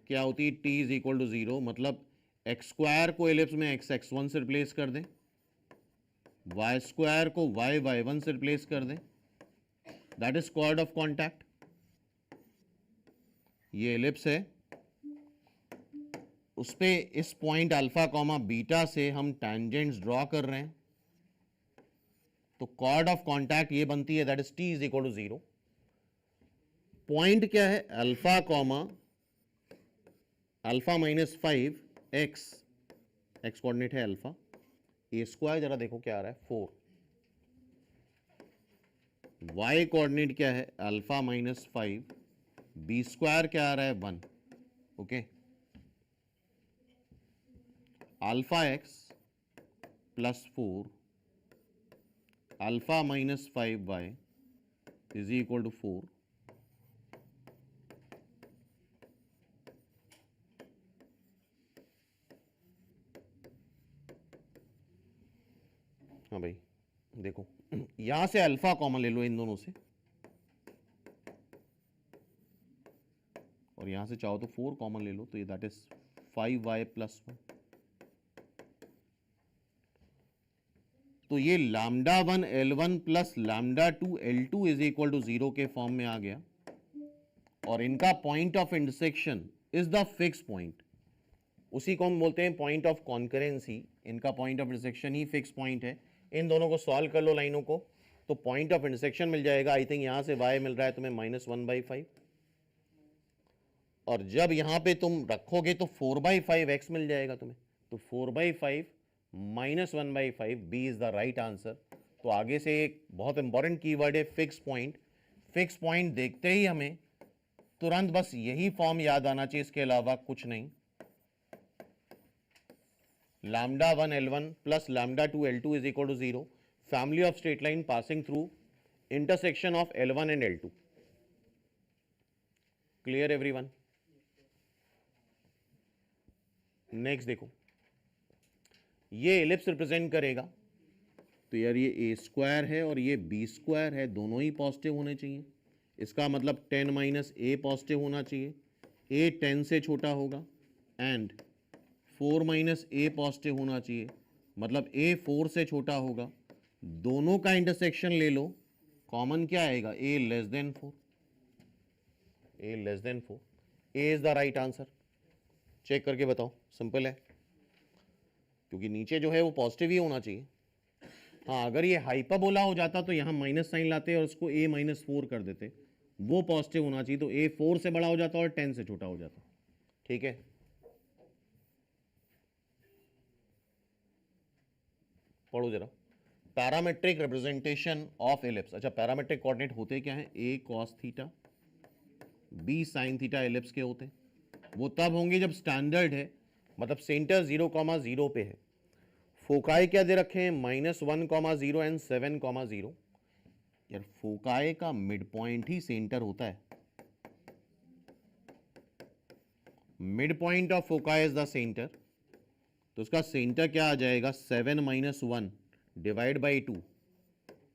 क्या होती है, T इज इक्वल टू 0 मतलब एक्स स्क्वायर को एलिप्स में x1 से रिप्लेस कर दें, वाई स्क्वायर को y1 से रिप्लेस कर दें, that is chord of contact. ये एलिप्स है, उस पे इस पॉइंट अल्फा कॉमा बीटा से हम टेंजेंट्स ड्रॉ कर रहे हैं, तो कॉर्ड ऑफ कॉन्टैक्ट ये बनती है that is T is equal to 0। Point क्या है alpha comma alpha -5 X coordinate है अल्फा, ए स्क्वायर जरा देखो क्या आ रहा है 4, वाई कोऑर्डिनेट क्या है अल्फा -5, बी स्क्वायर क्या आ रहा है 1, okay. Alpha X plus 4 alpha -5y is equal to 4। हाँ भाई देखो, यहां से अल्फा कॉमन ले लो इन दोनों से, और यहां से चाहो तो 4 कॉमन ले लो, तो ये दैट इज 5y प्लस 1। तो ये lambda 1 L1 plus lambda 2 L2 is equal to 0 के फॉर्म में आ गया, और इनका point of intersection is the fix point, उसी को हम बोलते हैं पॉइंट ऑफ कॉन्करेंसी। इनका पॉइंट ऑफ इंटरसेक्शन ही फिक्स पॉइंट है। इन दोनों को सॉल्व कर लो लाइनों को, तो पॉइंट ऑफ इंटरसेक्शन मिल जाएगा। आई थिंक यहां से y मिल रहा है तुम्हें -1/5, और जब यहां पे तुम रखोगे तो 4/5 मिल जाएगा तुम्हें, तो 4/5 -1/5 B is the right answer. तो आगे से एक बहुत इंपॉर्टेंट कीवर्ड है फिक्स पॉइंट। फिक्स पॉइंट देखते ही हमें तुरंत बस यही फॉर्म याद आना चाहिए, इसके अलावा कुछ नहीं। Lambda 1 L1 plus lambda 2 L2 is equal to 0, family of straight line passing through intersection of L1 and L2। Clear everyone? Next देखो, ये एलिप्स रिप्रेजेंट करेगा, तो यार ये ए स्क्वायर है और ये बी स्क्वायर है, दोनों ही पॉजिटिव होने चाहिए। इसका मतलब 10 - a पॉजिटिव होना चाहिए, ए 10 से छोटा होगा एंड 4 माइनस ए पॉजिटिव होना चाहिए, मतलब ए 4 से छोटा होगा। दोनों का इंटरसेक्शन ले लो, कॉमन क्या आएगा, a less than 4, a less than 4। A is the right answer. Check करके बताओ, सिंपल है, क्योंकि नीचे जो है वो पॉजिटिव ही होना चाहिए। हाँ, अगर ये हाइपरबोला हो जाता तो यहाँ माइनस साइन लाते और उसको a माइनस 4 कर देते, वो पॉजिटिव होना चाहिए, तो a 4 से बड़ा हो जाता और 10 से छोटा हो जाता। ठीक है, पढ़ो जरा, पैरामेट्रिक रिप्रेजेंटेशन ऑफ एलिप्स। अच्छा, पैरामेट्रिक कोऑर्डिनेट होते क्या है, a cos theta, b sin theta ellipse के होते हैं। वो तब होंगे जब स्टैंडर्ड है, मतलब सेंटर 0,0 पे है। फोकाई क्या दे रखे हैं, -1,0 एंड 7,0। यार फोकाई का मिड पॉइंट ही सेंटर होता है, mid point of foci is the centre, तो उसका सेंटर क्या आ जाएगा, 7 - 1 डिवाइड बाई 2,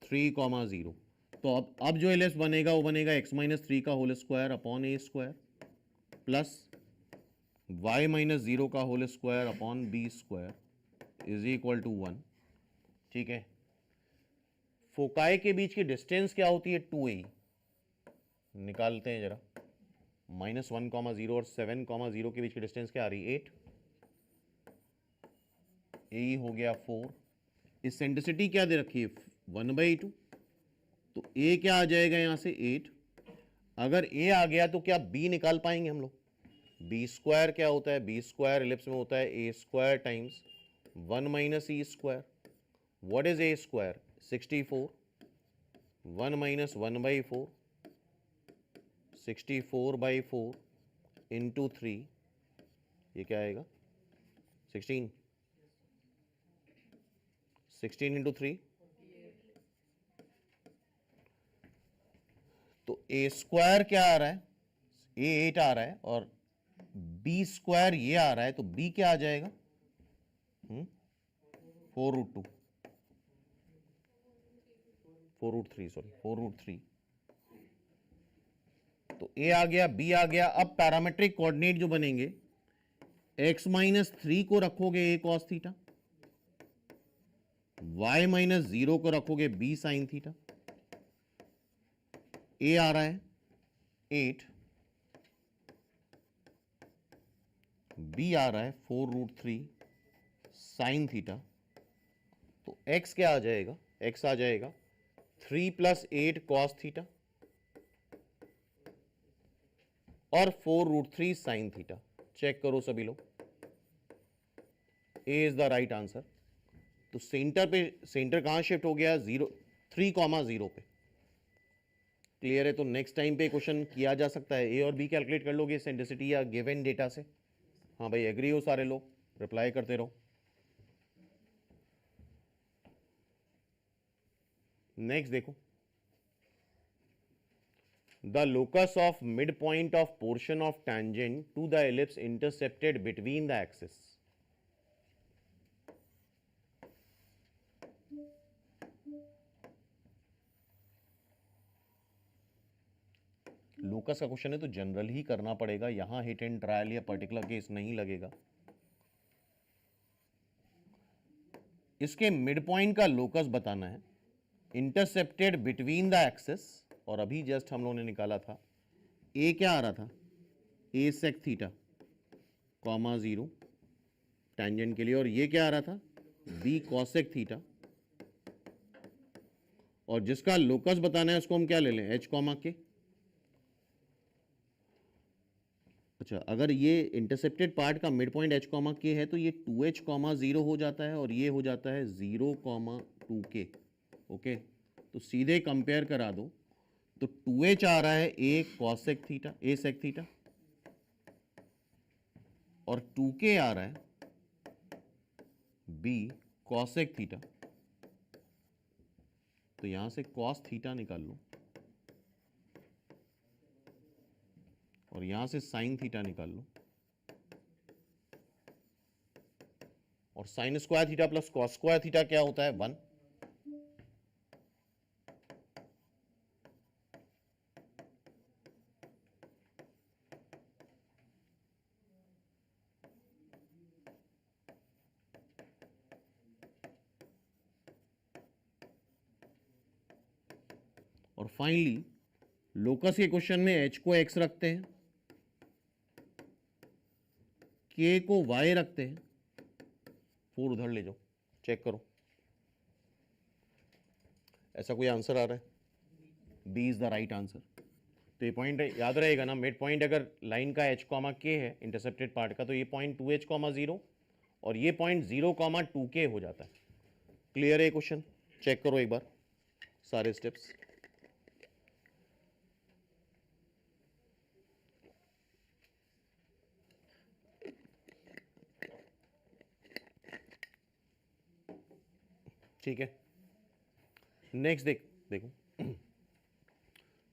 3,0। तो अब जो एलिप्स बनेगा वो बनेगा x-3 का whole square upon a square plus y-0 का whole square upon b square is equal to 1। ठीक है, फोकाई के बीच की डिस्टेंस क्या होती है, 2a, निकालते हैं जरा। -1,0 और 7,0 के बीच की डिस्टेंस क्या आ रही है, 8, ए हो गया 4। इसेंट्रिसिटी क्या दे रखी है, 1/2, तो a क्या आ जाएगा यहाँ से 8। अगर a आ गया तो क्या b निकाल पाएंगे हम लोग, b स्क्वायर क्या होता है, b स्क्वायर एलिप्स में होता है a square times 1 minus e square. What is a square, 64, 1 minus 1/4, 64/4 into 3, ये क्या आएगा, 16, 16 इंटू 3, तो a स्क्वायर क्या आ रहा है, a 8 आ रहा है और b स्क्वायर ये आ रहा है, तो b क्या आ जाएगा, 4√2, 4√3, सॉरी 4√3। तो a आ गया, b आ गया। अब पैरामेट्रिक कोऑर्डिनेट जो बनेंगे, x-3 को रखोगे a cos थीटा, y-0 को रखोगे b sin थीटा। a आ रहा है 8, b आ रहा है 4√3 sin थीटा, तो x क्या आ जाएगा, x आ जाएगा 3 + 8 cos थीटा और 4√3 sin थीटा। चेक करो सभी लोग, a is the right answer. तो सेंटर पे, सेंटर कहां शिफ्ट हो गया, 3,0 पे। क्लियर है, तो नेक्स्ट टाइम पे क्वेश्चन किया जा सकता है, ए और बी कैलकुलेट कर लोगे सेंट्रिसिटी या गिवन डेटा से। हाँ भाई, एग्री हो सारे लोग, रिप्लाई करते रहो। नेक्स्ट देखो, the locus of mid point of portion of tangent to the ellipse intercepted between the axis. Locus का क्वेश्चन है तो जनरल ही करना पड़ेगा, यहां हिट एंड ट्रायल या पर्टिकुलर केस नहीं लगेगा। इसके मिड पॉइंट का लोकस बताना है, इंटरसेप्टेड बिटवीन द एक्सिस, और अभी जस्ट हम लोगों ने निकाला था ए क्या आ रहा था, ए सेक थीटा, कॉमा 0 टेंजेंट के लिए, और ये क्या आ रहा था, बी कॉसेक थीटा, और जिसका लोकस बताना है उसको हम क्या ले लें, एच कॉमा के। अच्छा, अगर ये इंटरसेप्टेड पार्ट का मिड पॉइंट एच कॉमा के है तो ये 2h कॉमा 0 हो जाता है और ये हो जाता है 0,2k। ओके, तो सीधे कंपेयर करा दो, तो 2h आ रहा है ए कॉसेक थीटा, ए सेक थीटा, और 2k आ रहा है बी कॉसेक थीटा। तो यहां से कॉस थीटा निकाल लो और यहां से साइन थीटा निकाल लो, और sine square theta plus cos square theta क्या होता है, 1। और फाइनली लोकस के क्वेश्चन में h को x रखते हैं, k को y रखते हैं, 4 उधर ले जाओ, चेक करो ऐसा कोई आंसर आ रहा है? B is the right answer. तो ये पॉइंट याद रहेगा ना, मिड पॉइंट अगर लाइन का h कॉमा k है इंटरसेप्टेड पार्ट का, तो ये पॉइंट 2h कॉमा 0 और ये पॉइंट 0 कॉमा 2k हो जाता है। क्लियर है क्वेश्चन? चेक करो एक बार सारे स्टेप्स। ठीक है, नेक्स्ट देखो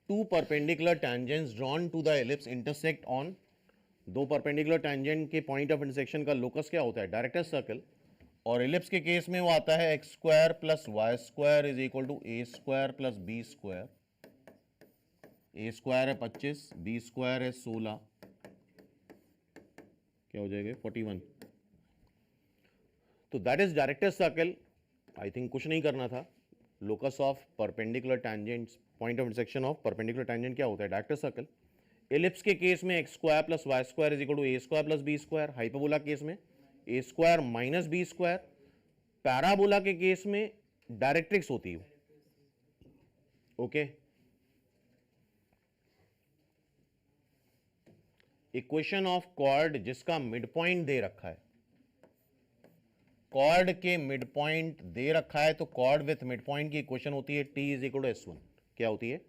two perpendicular tangents drawn to the ellipse intersect on, दो परपेंडिकुलर टेंजेंट के पॉइंट ऑफ इंटरसेक्शन का लोकस क्या होता है? Director circle. और एलिप्स के केस में वो आता है x square plus Y square is equal to A square plus B square. A square है 25, बी स्क्वायर है 16, क्या हो जाएगा 41। तो that is director circle. I think कुछ नहीं करना था। Locus of perpendicular tangents, point of intersection of perpendicular tangent क्या होता है? Director circle. एलिप्स के केस में x square plus Y square is equal to A square plus B square. Hyperbola case में a square minus B square. Parabola के case में directrix होती है। ओके, इक्वेशन ऑफ कॉर्ड जिसका mid point दे रखा है, कॉर्ड के मिड पॉइंट दे रखा है, तो कॉर्ड विथ मिड पॉइंट की इक्वेशन होती है t is equal to s1। क्या होती है?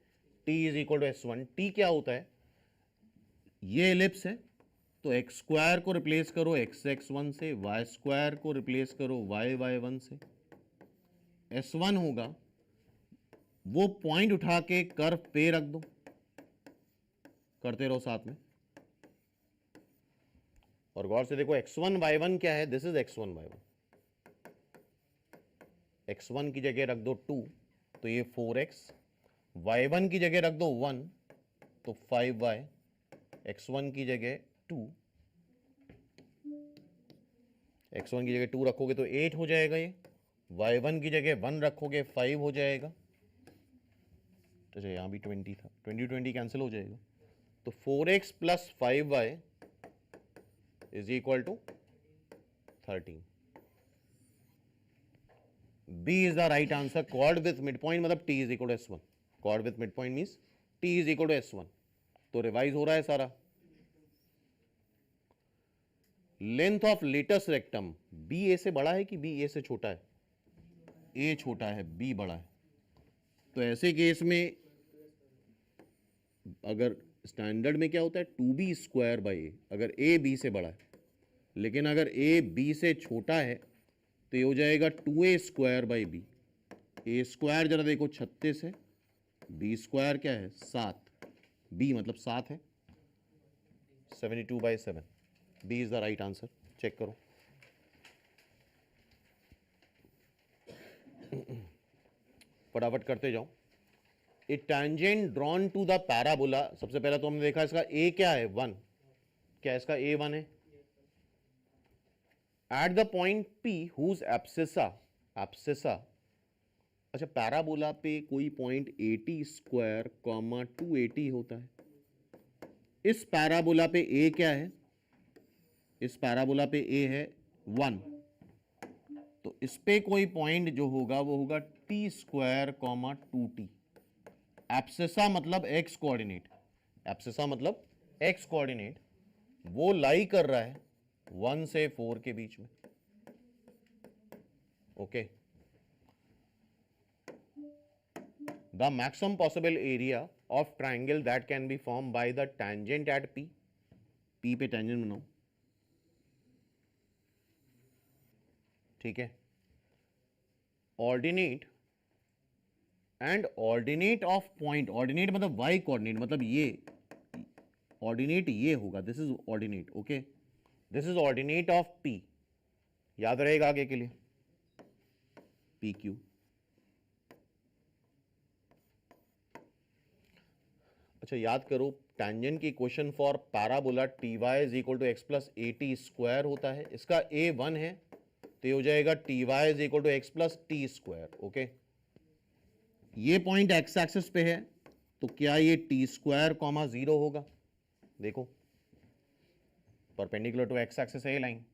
t is equal to s1। t क्या होता है? ये एलिप्स है तो एक्स स्क्वायर को रिप्लेस करो x1 से, वाई स्क्वायर को रिप्लेस करो y1 से, s1 होगा वो पॉइंट उठा के कर्व पे रख दो, करते रहो साथ में। और गौर से देखो x1 y1 क्या है? This is x1 y1। x1 की जगह रख दो 2 तो ये 4x, y1 की जगह रख दो 1 तो 5y, x1 की जगह 2, x1 की जगह 2 रखोगे तो 8 हो जाएगा, ये y1 की जगह 1 रखोगे 5 हो जाएगा। अच्छा यहाँ भी 20 था, 20 कैंसिल हो जाएगा, तो 4x plus 5y is equal to 13। B is the right answer. Chord with midpoint मतलब t is equal to s1. Chord with midpoint means t is equal to s1. तो रिवाइज हो रहा है सारा। Length of latus rectum, B A से बड़ा है कि B A से छोटा है? A छोटा है, B बड़ा है। तो ऐसे केस में अगर स्टैंडर्ड में क्या होता है? 2b स्क्वायर बाई ए, अगर a b से बड़ा है। लेकिन अगर a b से छोटा है तो ये हो जाएगा 2a square by B. A square जरा देखो 36 है, बी स्क्वायर क्या है 7, बी मतलब 7 है, 72/7। B is the right answer. Check करो। फटाफट करते जाओ। A tangent drawn to the parabola, सबसे पहला तो हमने देखा इसका ए क्या है 1, क्या इसका ए 1 है? Eight the point P whose abscissa, अच्छा पैराबोला पे कोई पॉइंट 80 स्क्वायर कॉमा 280 होता है। इस पैराबोला पे A क्या है? इस पैराबोला पे A है 1, तो इस पे कोई पॉइंट जो होगा वो होगा t square comma 2t। Abscissa मतलब x कोऑर्डिनेट, एब्सिसा मतलब x कोऑर्डिनेट, वो लाई कर रहा है 1 से 4 के बीच में। Okay, the maximum possible area of triangle that can be form by the tangent eight P, P पे टेंजेंट बनाओ। ठीक है, ordinate and ordinate of point, ordinate मतलब y कोऑर्डिनेट, मतलब ये ऑर्डिनेट ये होगा, this is ordinate. Okay, this is ordinate of P, याद रहेगा आगे के लिए PQ। अच्छा याद करो, टेंजेंट की equation for parabola t y is equal to x plus a t square होता है। इसका ए 1 है तो ये हो जाएगा t y is equal to x plus t square. Okay, ये पॉइंट एक्स एक्सिस पे है, तो क्या ये टी स्क्वायर कॉमा 0 होगा? देखो परपेंडिकुलर टू एक्स एक्सिस है ये लाइन।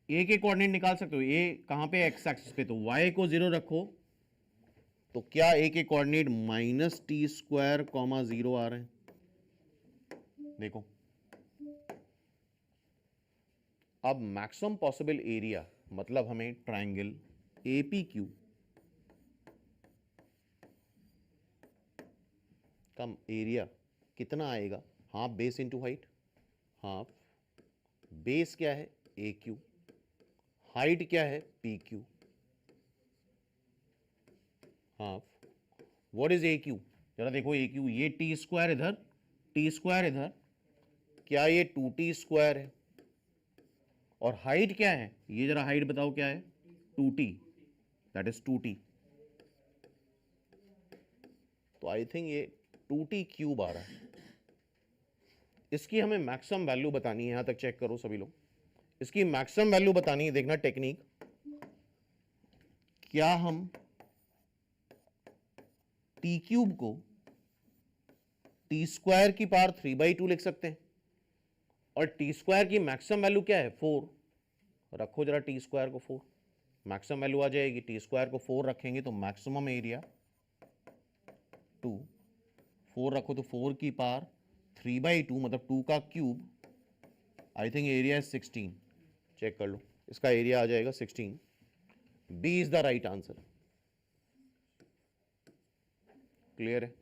ए के कोऑर्डिनेट निकाल सकते हो, ए कहां पे एक्स एक्सिस पे, तो वाई को 0 रखो, तो क्या ए के coordinate minus T square comma 0 आ रहे हैं? देखो अब मैक्सिमम पॉसिबल एरिया, मतलब हमें ट्राइंगल एपीक्यू का एरिया कितना आएगा? Half base into height, half base क्या है ए क्यू, हाइट क्या है P Q, half what is A Q? जरा देखो ए क्यू, ये टी स्क्वायर इधर, टी स्क्वायर इधर, क्या ये 2t स्क्वायर है? और हाइट क्या है? ये जरा हाइट बताओ क्या है? 2t, that is 2t। तो आई थिंक ये 2t क्यूब आ रहा है। इसकी हमें मैक्सिमम वैल्यू बतानी है, यहां तक चेक करो सभी लोग, इसकी मैक्सिमम वैल्यू बतानी है। देखना टेक्निक, क्या हम टी क्यूब को टी स्क्वायर की पावर 3/2 लिख सकते हैं? और टी स्क्वायर की मैक्सिमम वैल्यू क्या है? 4। रखो जरा टी स्क्वायर को 4, मैक्सिमम वैल्यू आ जाएगी। टी स्क्वायर को 4 रखेंगे तो मैक्सिमम एरिया 2, 4 रखो तो 4 की पावर 3/2 मतलब 2 का क्यूब, आई थिंक एरिया है 16। चेक कर लो, इसका एरिया आ जाएगा 16। B is the right answer. Clear है?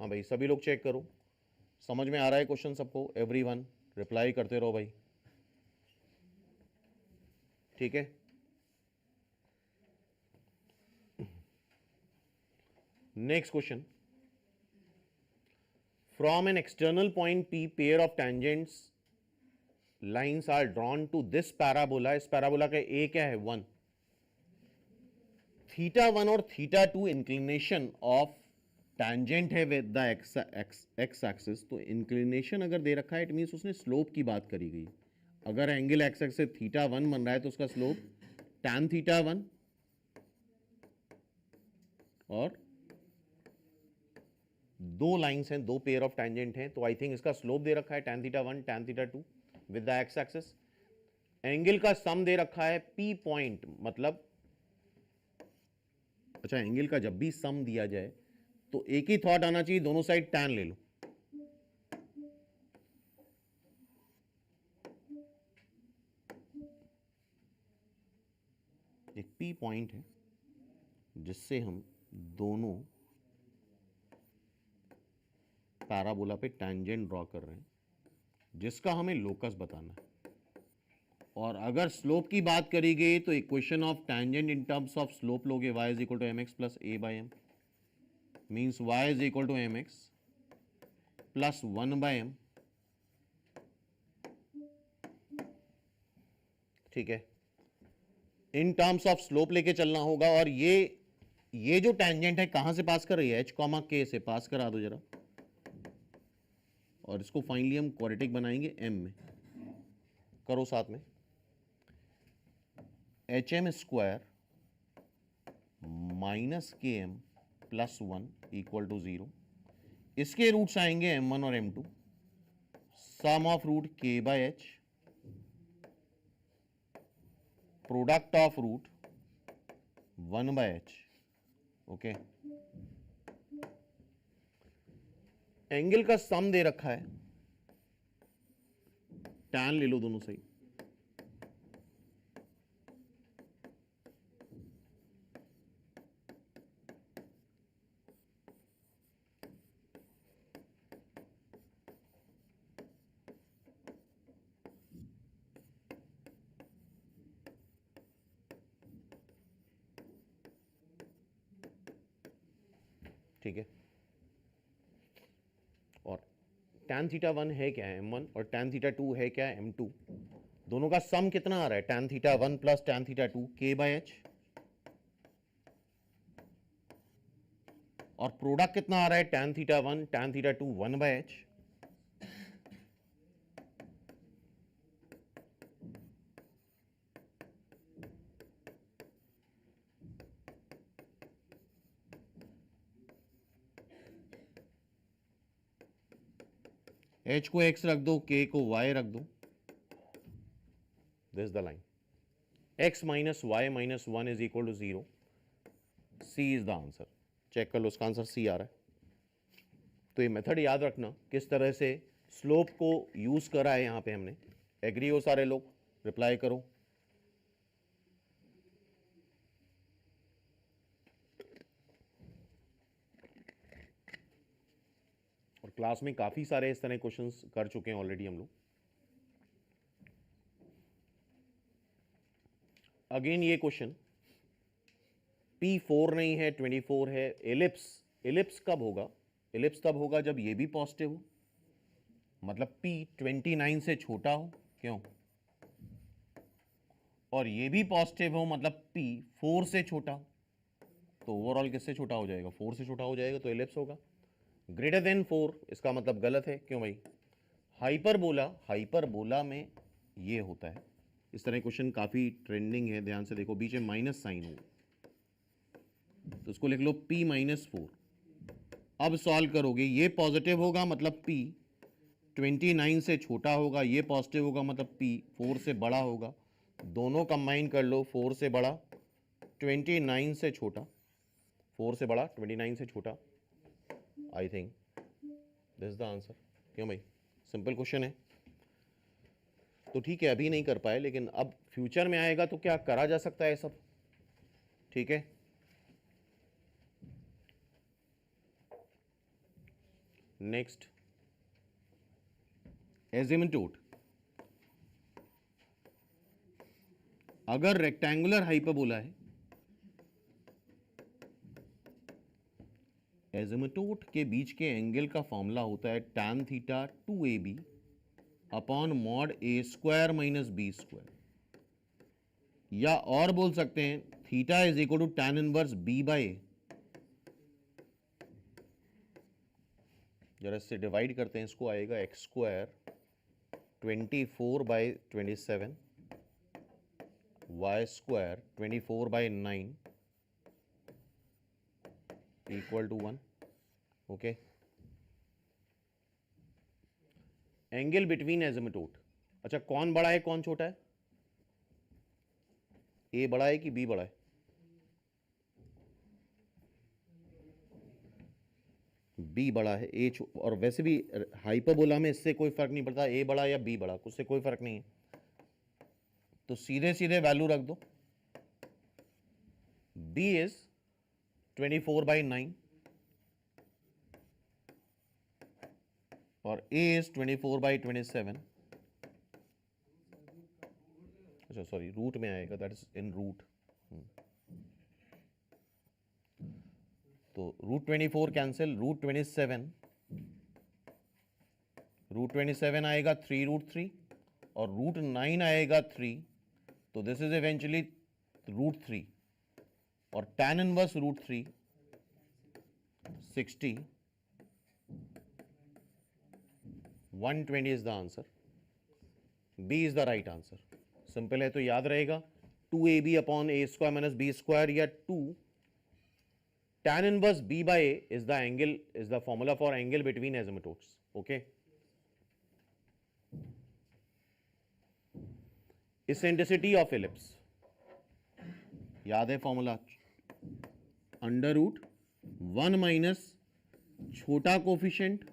हाँ भाई सभी लोग चेक करो, समझ में आ रहा है क्वेश्चन सबको? एवरीवन रिप्लाई करते रहो भाई, ठीक है? Next question, from an external point P pair of tangents lines are drawn to this parabola. इस पैराबोला का ए क्या है? 1। θ1 और θ2 इंक्लिनेशन ऑफ टेंजेंट है विद द एक्स एक्सिस। तो इंक्लिनेशन अगर दे रखा है इट मीन्स उसने स्लोप की बात करी गई। अगर एंगल एक्स एक्सिस से θ1 बन रहा है तो उसका स्लोप tan θ1 और दो लाइंस हैं, दो पेयर ऑफ टेंजेंट हैं, तो आई थिंक इसका स्लोप दे रखा है tan θ1 tan θ2 with the x axis. Angle का सम दे रखा है P पॉइंट, मतलब अच्छा एंगल का जब भी सम दिया जाए तो एक ही थॉट आना चाहिए, दोनों साइड tan ले लो। एक P पॉइंट है जिससे हम दोनों पैराबोला पे टेंजेंट ड्रॉ कर रहे हैं, जिसका हमें लोकस बताना है। और अगर स्लोप की बात करी गई तो equation of tangent in terms of slope लोगे, y is equal to mx plus a/m, means y is equal to mx plus 1/m। ठीक है, इन टर्म्स ऑफ स्लोप लेके चलना होगा। और ये जो टेंजेंट है कहां से पास कर रही है? h, k से पास करा दो जरा, और इसको फाइनली हम क्वाड्रेटिक बनाएंगे m में। करो साथ में, HM square minus KM plus 1 equal to 0। इसके रूट्स आएंगे m1 और m2, sum of root k/h, product of root 1/h। Okay, angle का सम दे रखा है, tan ले लो दोनों सही। ठीक है, और tan θ1 है क्या? m1, और tan θ2 है क्या? m2। दोनों का सम कितना आ रहा है? tan θ1 प्लस tan θ2 k/h, और प्रोडक्ट कितना आ रहा है? tan θ1 tan θ2 1/h। h को x रख दो, k को y रख दो, this the line x minus y minus 1 is equal to 0, C is the answer. Check कर लो, उसका आंसर सी आ रहा है। तो ये मेथड याद रखना किस तरह से स्लोप को यूज करा है यहां पे हमने। एग्री हो सारे लोग? रिप्लाई करो। और क्लास में काफी सारे इस तरह क्वेश्चंस कर चुके हैं ऑलरेडी हम लोग। अगेन ये क्वेश्चन P4 नहीं है, 24 है। एलिप्स, एलिप्स कब होगा? एलिप्स तब होगा जब ये भी पॉजिटिव हो, मतलब P 29 से छोटा हो, क्यों? और ये भी पॉजिटिव हो, मतलब P 4 से छोटा हो। तो ओवरऑल किससे छोटा हो जाएगा? 4 से छोटा हो जाएगा, तो एलिप्स होगा। ग्रेटर देन 4 इसका मतलब गलत है, क्यों भाई? हाइपरबोला, हाइपरबोला में ये होता है। इस तरह क्वेश्चन काफी ट्रेंडिंग है, ध्यान से देखो, बीच में माइनस साइन हो तो उसको लिख लो P माइनस 4। अब सॉल्व करोगे, ये पॉजिटिव होगा मतलब P 29 से छोटा होगा, ये पॉजिटिव होगा मतलब P 4 से बड़ा होगा। दोनों कंबाइन कर लो, 4 से बड़ा 29 से छोटा, 4 से बड़ा 29 से छोटा। आई थिंक दिस द आंसर, क्यों भाई? सिंपल क्वेश्चन है। तो ठीक है, अभी नहीं कर पाए, लेकिन अब फ्यूचर में आएगा तो क्या करा जा सकता है सब। ठीक है, नेक्स्ट एजिमुटोट। अगर रेक्टेंगुलर हाइपरबोला है, एजिमुटोट के बीच के एंगल का फॉर्मूला होता है tan theta 2ab upon mod a square minus B square, या और बोल सकते हैं theta is equal to tan inverse b by a. जरा इससे डिवाइड करते हैं, इसको आएगा x square 24 by 27 y square 24 by 9 equal to 1। Okay, angle between asymptote. अच्छा, कौन बड़ा है कौन छोटा है? ए बड़ा है कि बी बड़ा है? बी बड़ा है। ए और वैसे भी हाइपरबोला में इससे कोई फर्क नहीं पड़ता ए बड़ा या बी बड़ा, उससे कोई फर्क नहीं है। तो सीधे सीधे वैल्यू रख दो। बी इज 24 बाई 9 और ए इज 24 बाई 27। अच्छा सॉरी, रूट में आएगा, दैट इज इन रूट। तो रूट 24 कैंसिल, रूट 27 आएगा 3 रूट 3 और रूट 9 आएगा 3, तो दिस इज इवेंचुअली रूट 3 और tan inverse root 3 60, 120 is the answer. B is the right answer. Simple है तो याद रहेगा, 2ab upon a square minus B square, या 2 tan inverse b by a is the angle, is the formula for angle between azimuths. Okay, eccentricity of ellipse याद है formula, under root 1 minus छोटा coefficient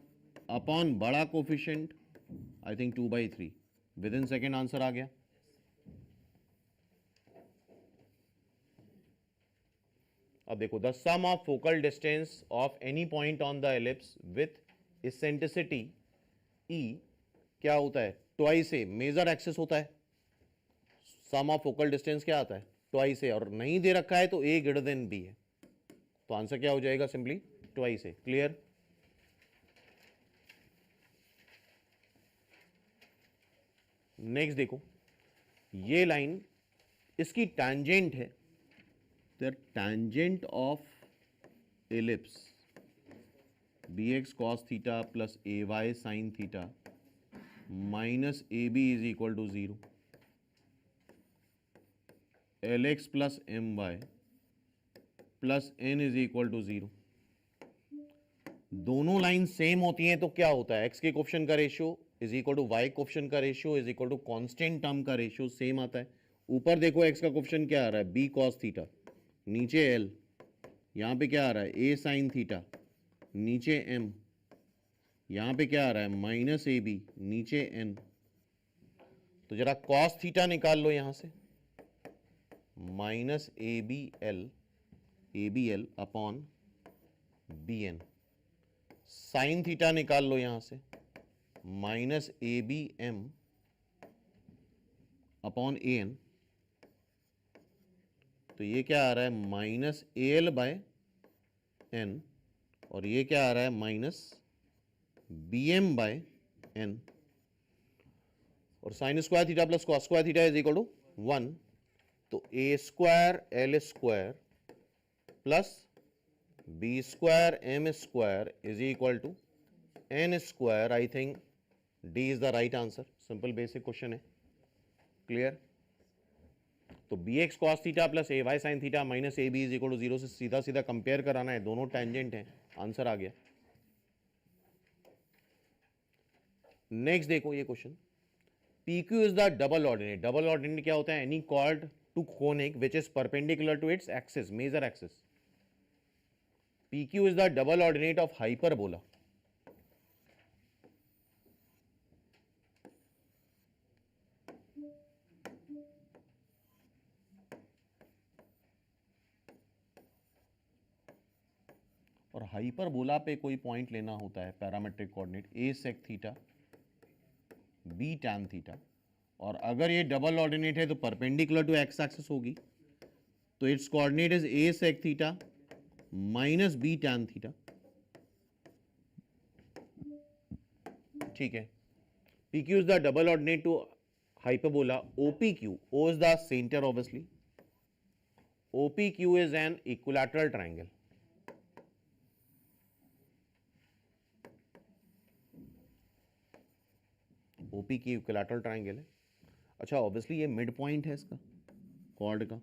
upon बड़ा coefficient, I think 2/3। Within second answer आ गया। अब देखो, the sum of focal distance of any point on the ellipse with eccentricity e क्या होता है? ट्वाइस ए। मेजर एक्सिस होता है, सम ऑफ फोकल डिस्टेंस क्या आता है? Twice a. और नहीं दे रखा है तो ए ग्रेटर देन बी है, तो आंसर क्या हो जाएगा? Simply twice A. Clear? Next देखो, ये लाइन इसकी टैंजेंट है, the tangent of ellipse bx cos theta plus ay sin theta minus ab is equal to 0, lx plus my plus n is equal to 0. दोनों line same होती हैं तो क्या होता है, एक्स के कोफिशिएंट का ratio is equal to y coefficient का ratio is equal to constant term का रेशियो सेम आता है। ऊपर देखो एक्स का कोफिशिएंट क्या आ रहा है, बी कॉस थीटा, नीचे एल, यहाँ पे क्या आ रहा है, ए साइन थीटा, नीचे एम, यहाँ पे क्या आ रहा है, माइनस ए बी, नीचे एन। तो जरा कॉस थीटा निकाल लो यहाँ से, माइनस ए b l upon b n. Sine theta निकाल लो यहां से, minus A b m upon a n. तो ये क्या आ रहा है, minus a l by N, और ये क्या आ रहा है, minus B M by N. और sine square theta plus cos square theta is equal to 1। तो A square L square plus B square M square is equal to N square. I think D is the right answer. Simple basic question है, clear. तो B x cos theta plus A Y sine theta minus A B is equal to 0 से सीधा सीधा compare कराना है, दोनों tangent हैं, answer आ गया। नेक्स्ट देखो ये question, P Q is the double ordinate. Double ordinate क्या होता है, any chord to conic which is perpendicular to its axis, major axis. PQ is the double ordinate of hyperbola. और hyperbola पे कोई पॉइंट लेना होता है, parametric coordinate a sec theta b tan theta, और अगर ये डबल ऑर्डिनेट है तो परपेंडिकुलर टू एक्स एक्सिस होगी, तो its coordinate is a sec theta minus b tan theta. ठीक है, PQ is the double ordinate to hyperbola OPQ. O is the center obviously. OPQ is an equilateral triangle. OPQ equilateral triangle है। अच्छा, obviously ये mid point है इसका cord का।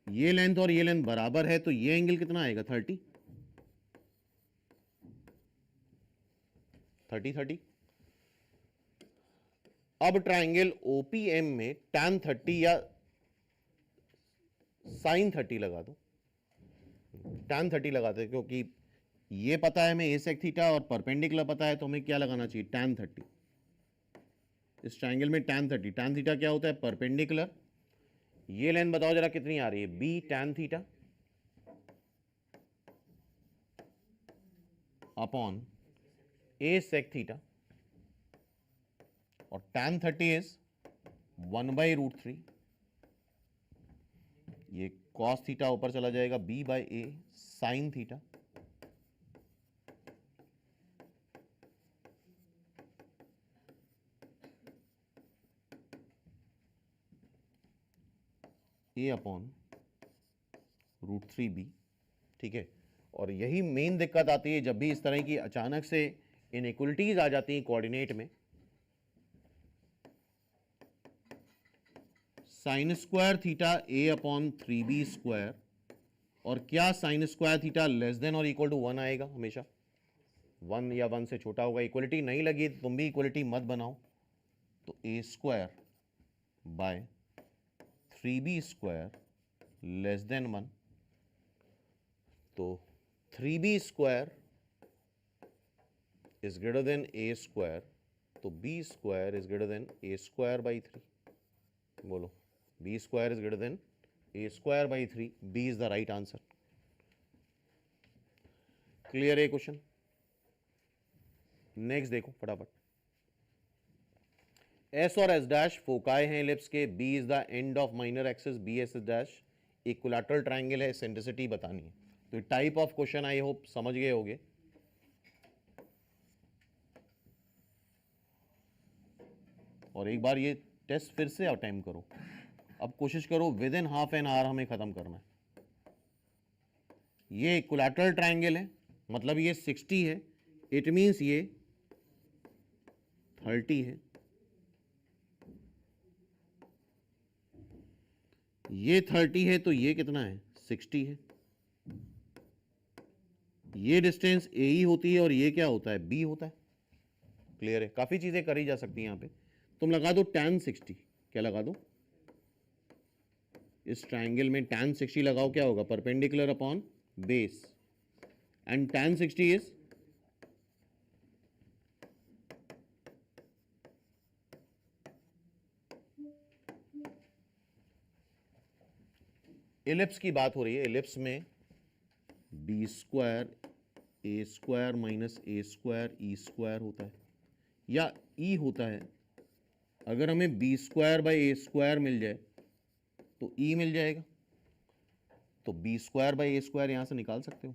ये length और ये लेंथ बराबर है, तो ये एंगल कितना आएगा, 30 30 30। अब ट्राइंगल OPM में tan 30 या sin 30 लगा दो, tan 30 लगाते हैं, क्योंकि ये पता है हमें a sec थीटा और परपेंडिकुलर पता है, तो हमें क्या लगाना चाहिए, tan 30। इस ट्राइंगल में tan 30, tan थीटा क्या होता है, परपेंडिकुलर। ये लेंथ बताओ जरा कितनी आ रही है, b tan theta upon a sec theta, और tan 30 इज 1/√3। ये cos थीटा ऊपर चला जाएगा, b/a sin theta, a upon √3b। ठीक है, और यही मेन दिक्कत आती है जब भी इस तरह की अचानक से इनइक्वलिटीज आ जाती हैं कोऑर्डिनेट में। Sign square theta a upon 3b square, और क्या sign square theta less than और इक्वल टू 1 आएगा, हमेशा 1 या 1 से छोटा होगा। इक्वलिटी नहीं लगी तो तुम भी इक्वलिटी मत बनाओ, तो a square by 3b square less than 1, तो 3b square is greater than a square, तो b square is greater than a square by 3। बोलो, b square is greater than a square by 3, b is the right answer. Clear है question. Next देखो फटाफट, S और S dash foci हैं ellipse के, B is the end of minor axis, BS dash equilateral triangle है, eccentricity बतानी है। तो type of question I hope समझ गए होगे। और एक बार ये टेस्ट फिर से अटेम्प्ट करो, अब कोशिश करो with in half an hour हमें खत्म करना है। ये इक्विलैटरल ट्राइंगल है, मतलब ये 60 है, इट मीन्स ये 30 है, ये 30 है, तो ये कितना है, 60 है। ये डिस्टेंस ए ही होती है और ये क्या होता है, बी होता है। क्लियर है, काफी चीजें करी जा सकती हैं यहाँ पे। तुम लगा दो tan 60, क्या लगा दो, इस ट्राइंगल में tan 60 लगाओ, क्या होगा, perpendicular upon base, and tan 60 is ellipse की बात हो रही है। एलिप्स में B square A square minus A square E square होता है, या ई होता है। अगर हमें B square by A square मिल जाए तो ई मिल जाएगा, तो B square by A square यहां से निकाल सकते हो।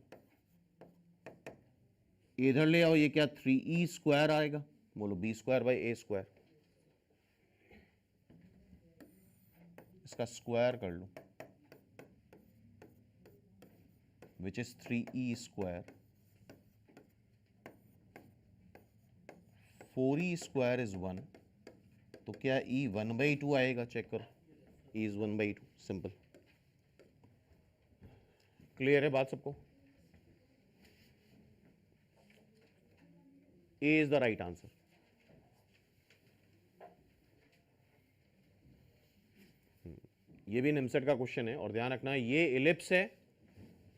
इधर ले आओ, ये क्या 3e स्क्वायर आएगा, बोलो B square by A square, इसका स्क्वायर कर लो, which is 3e square, 4e square is 1, तो क्या e 1/2 आएगा, चेक करो, e इज 1/2, सिंपल। क्लियर है बात सबको? A is the right answer. ये भी निमसेट का क्वेश्चन है, और ध्यान रखना ये एलिप्स है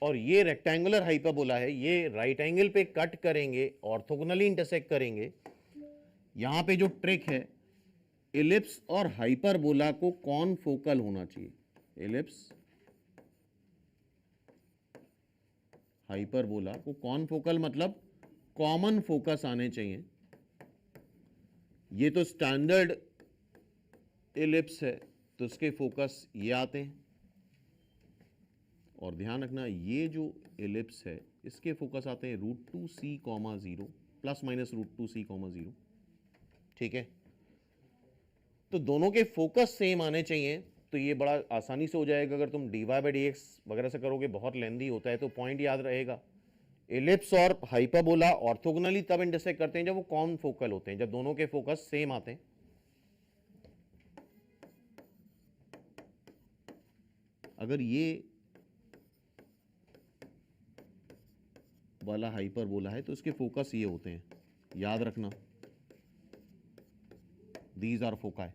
और ये रेक्टेंगुलर हाइपरबोला है, ये राइट एंगल पे कट करेंगे, ऑर्थोगोनली इंटरसेक्ट करेंगे। यहां पे जो ट्रिक है, एलिप्स और हाइपरबोला को कौन फोकल होना चाहिए, एलिप्स हाइपरबोला को कौन फोकल, मतलब कॉमन फोकस आने चाहिए। ये तो स्टैंडर्ड एलिप्स है, तो इसके फोकस ये आते हैं, और ध्यान रखना ये जो एलिप्स है इसके फोकस आते हैं √2c, 0 प्लस माइनस √2c, 0। ठीक है, तो दोनों के फोकस सेम आने चाहिए, तो ये बड़ा आसानी से हो जाएगा। अगर तुम dy/dx वगैरह से करोगे, बहुत लेंदी होता है, तो पॉइंट याद रहेगा, एलिप्स और हाइपरबोला ऑर्थोगोनली तब इंटरसेक्ट करते हैं जब वो कॉन फोकल होते हैं, जब दोनों के फोकस सेम आते हैं। अगर ये वाला हाइपरबोला है तो इसके फोकस ये होते हैं, याद रखना, दीज आर फोकाई।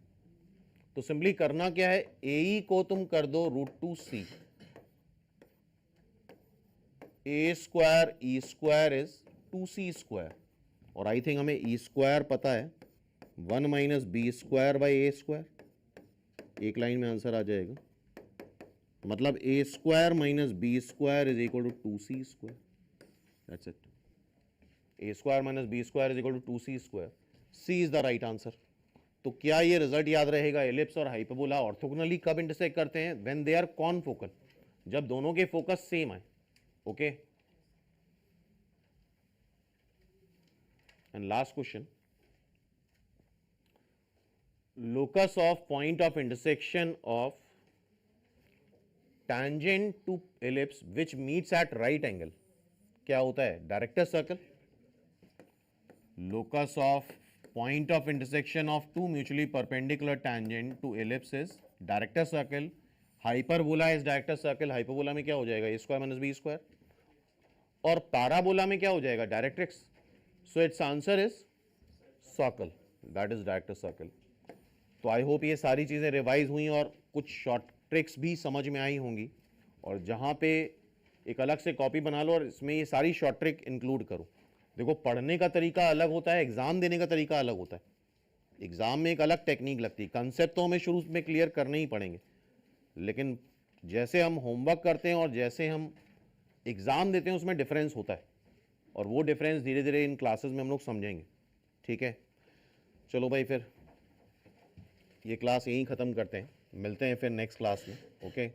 तो सिंपली करना क्या है, ए को तुम कर दो √2c, A square E square is 2c square, और आई थिंक हमें ई स्क्वायर पता है, 1 minus B square by A square, एक लाइन में आंसर आ जाएगा, मतलब A square minus B square is equal to 2c square, that's it. A square minus B square is equal to 2c square, C is the right answer. तो क्या ये result याद रहेगा, एलिप्स और हाइपरबोला ऑर्थोगोनली कब intersect करते हैं, when they are कॉनफोकल, जब दोनों के फोकस सेम आए। Okay, and last question, locus of point of intersection of tangent to ellipse which meets at right angle, क्या होता है, director circle. locus of point of intersection of two mutually perpendicular tangent to ellipse is director circle, hyperbola is director circle, hyperbola में क्या हो जाएगा, ए square minus B square, और parabola में क्या हो जाएगा, directrix, so it's answer is circle, that is director circle. तो आई होप ये सारी चीज़ें रिवाइज हुई और कुछ शॉर्ट ट्रिक्स भी समझ में आई होंगी, और जहाँ पे एक अलग से कॉपी बना लो और इसमें ये सारी शॉर्ट ट्रिक इंक्लूड करो। देखो, पढ़ने का तरीका अलग होता है, एग्ज़ाम देने का तरीका अलग होता है। एग्ज़ाम में एक अलग टेक्निक लगती है, कंसेप्ट तो हमें शुरू में क्लियर करने ही पड़ेंगे, लेकिन जैसे हम होमवर्क करते हैं और जैसे हम एग्ज़ाम देते हैं उसमें डिफरेंस होता है, और वो डिफरेंस धीरे धीरे इन क्लासेस में हम लोग समझेंगे। ठीक है, चलो भाई, फिर ये क्लास यहीं ख़त्म करते हैं, मिलते हैं फिर नेक्स्ट क्लास में। ओके।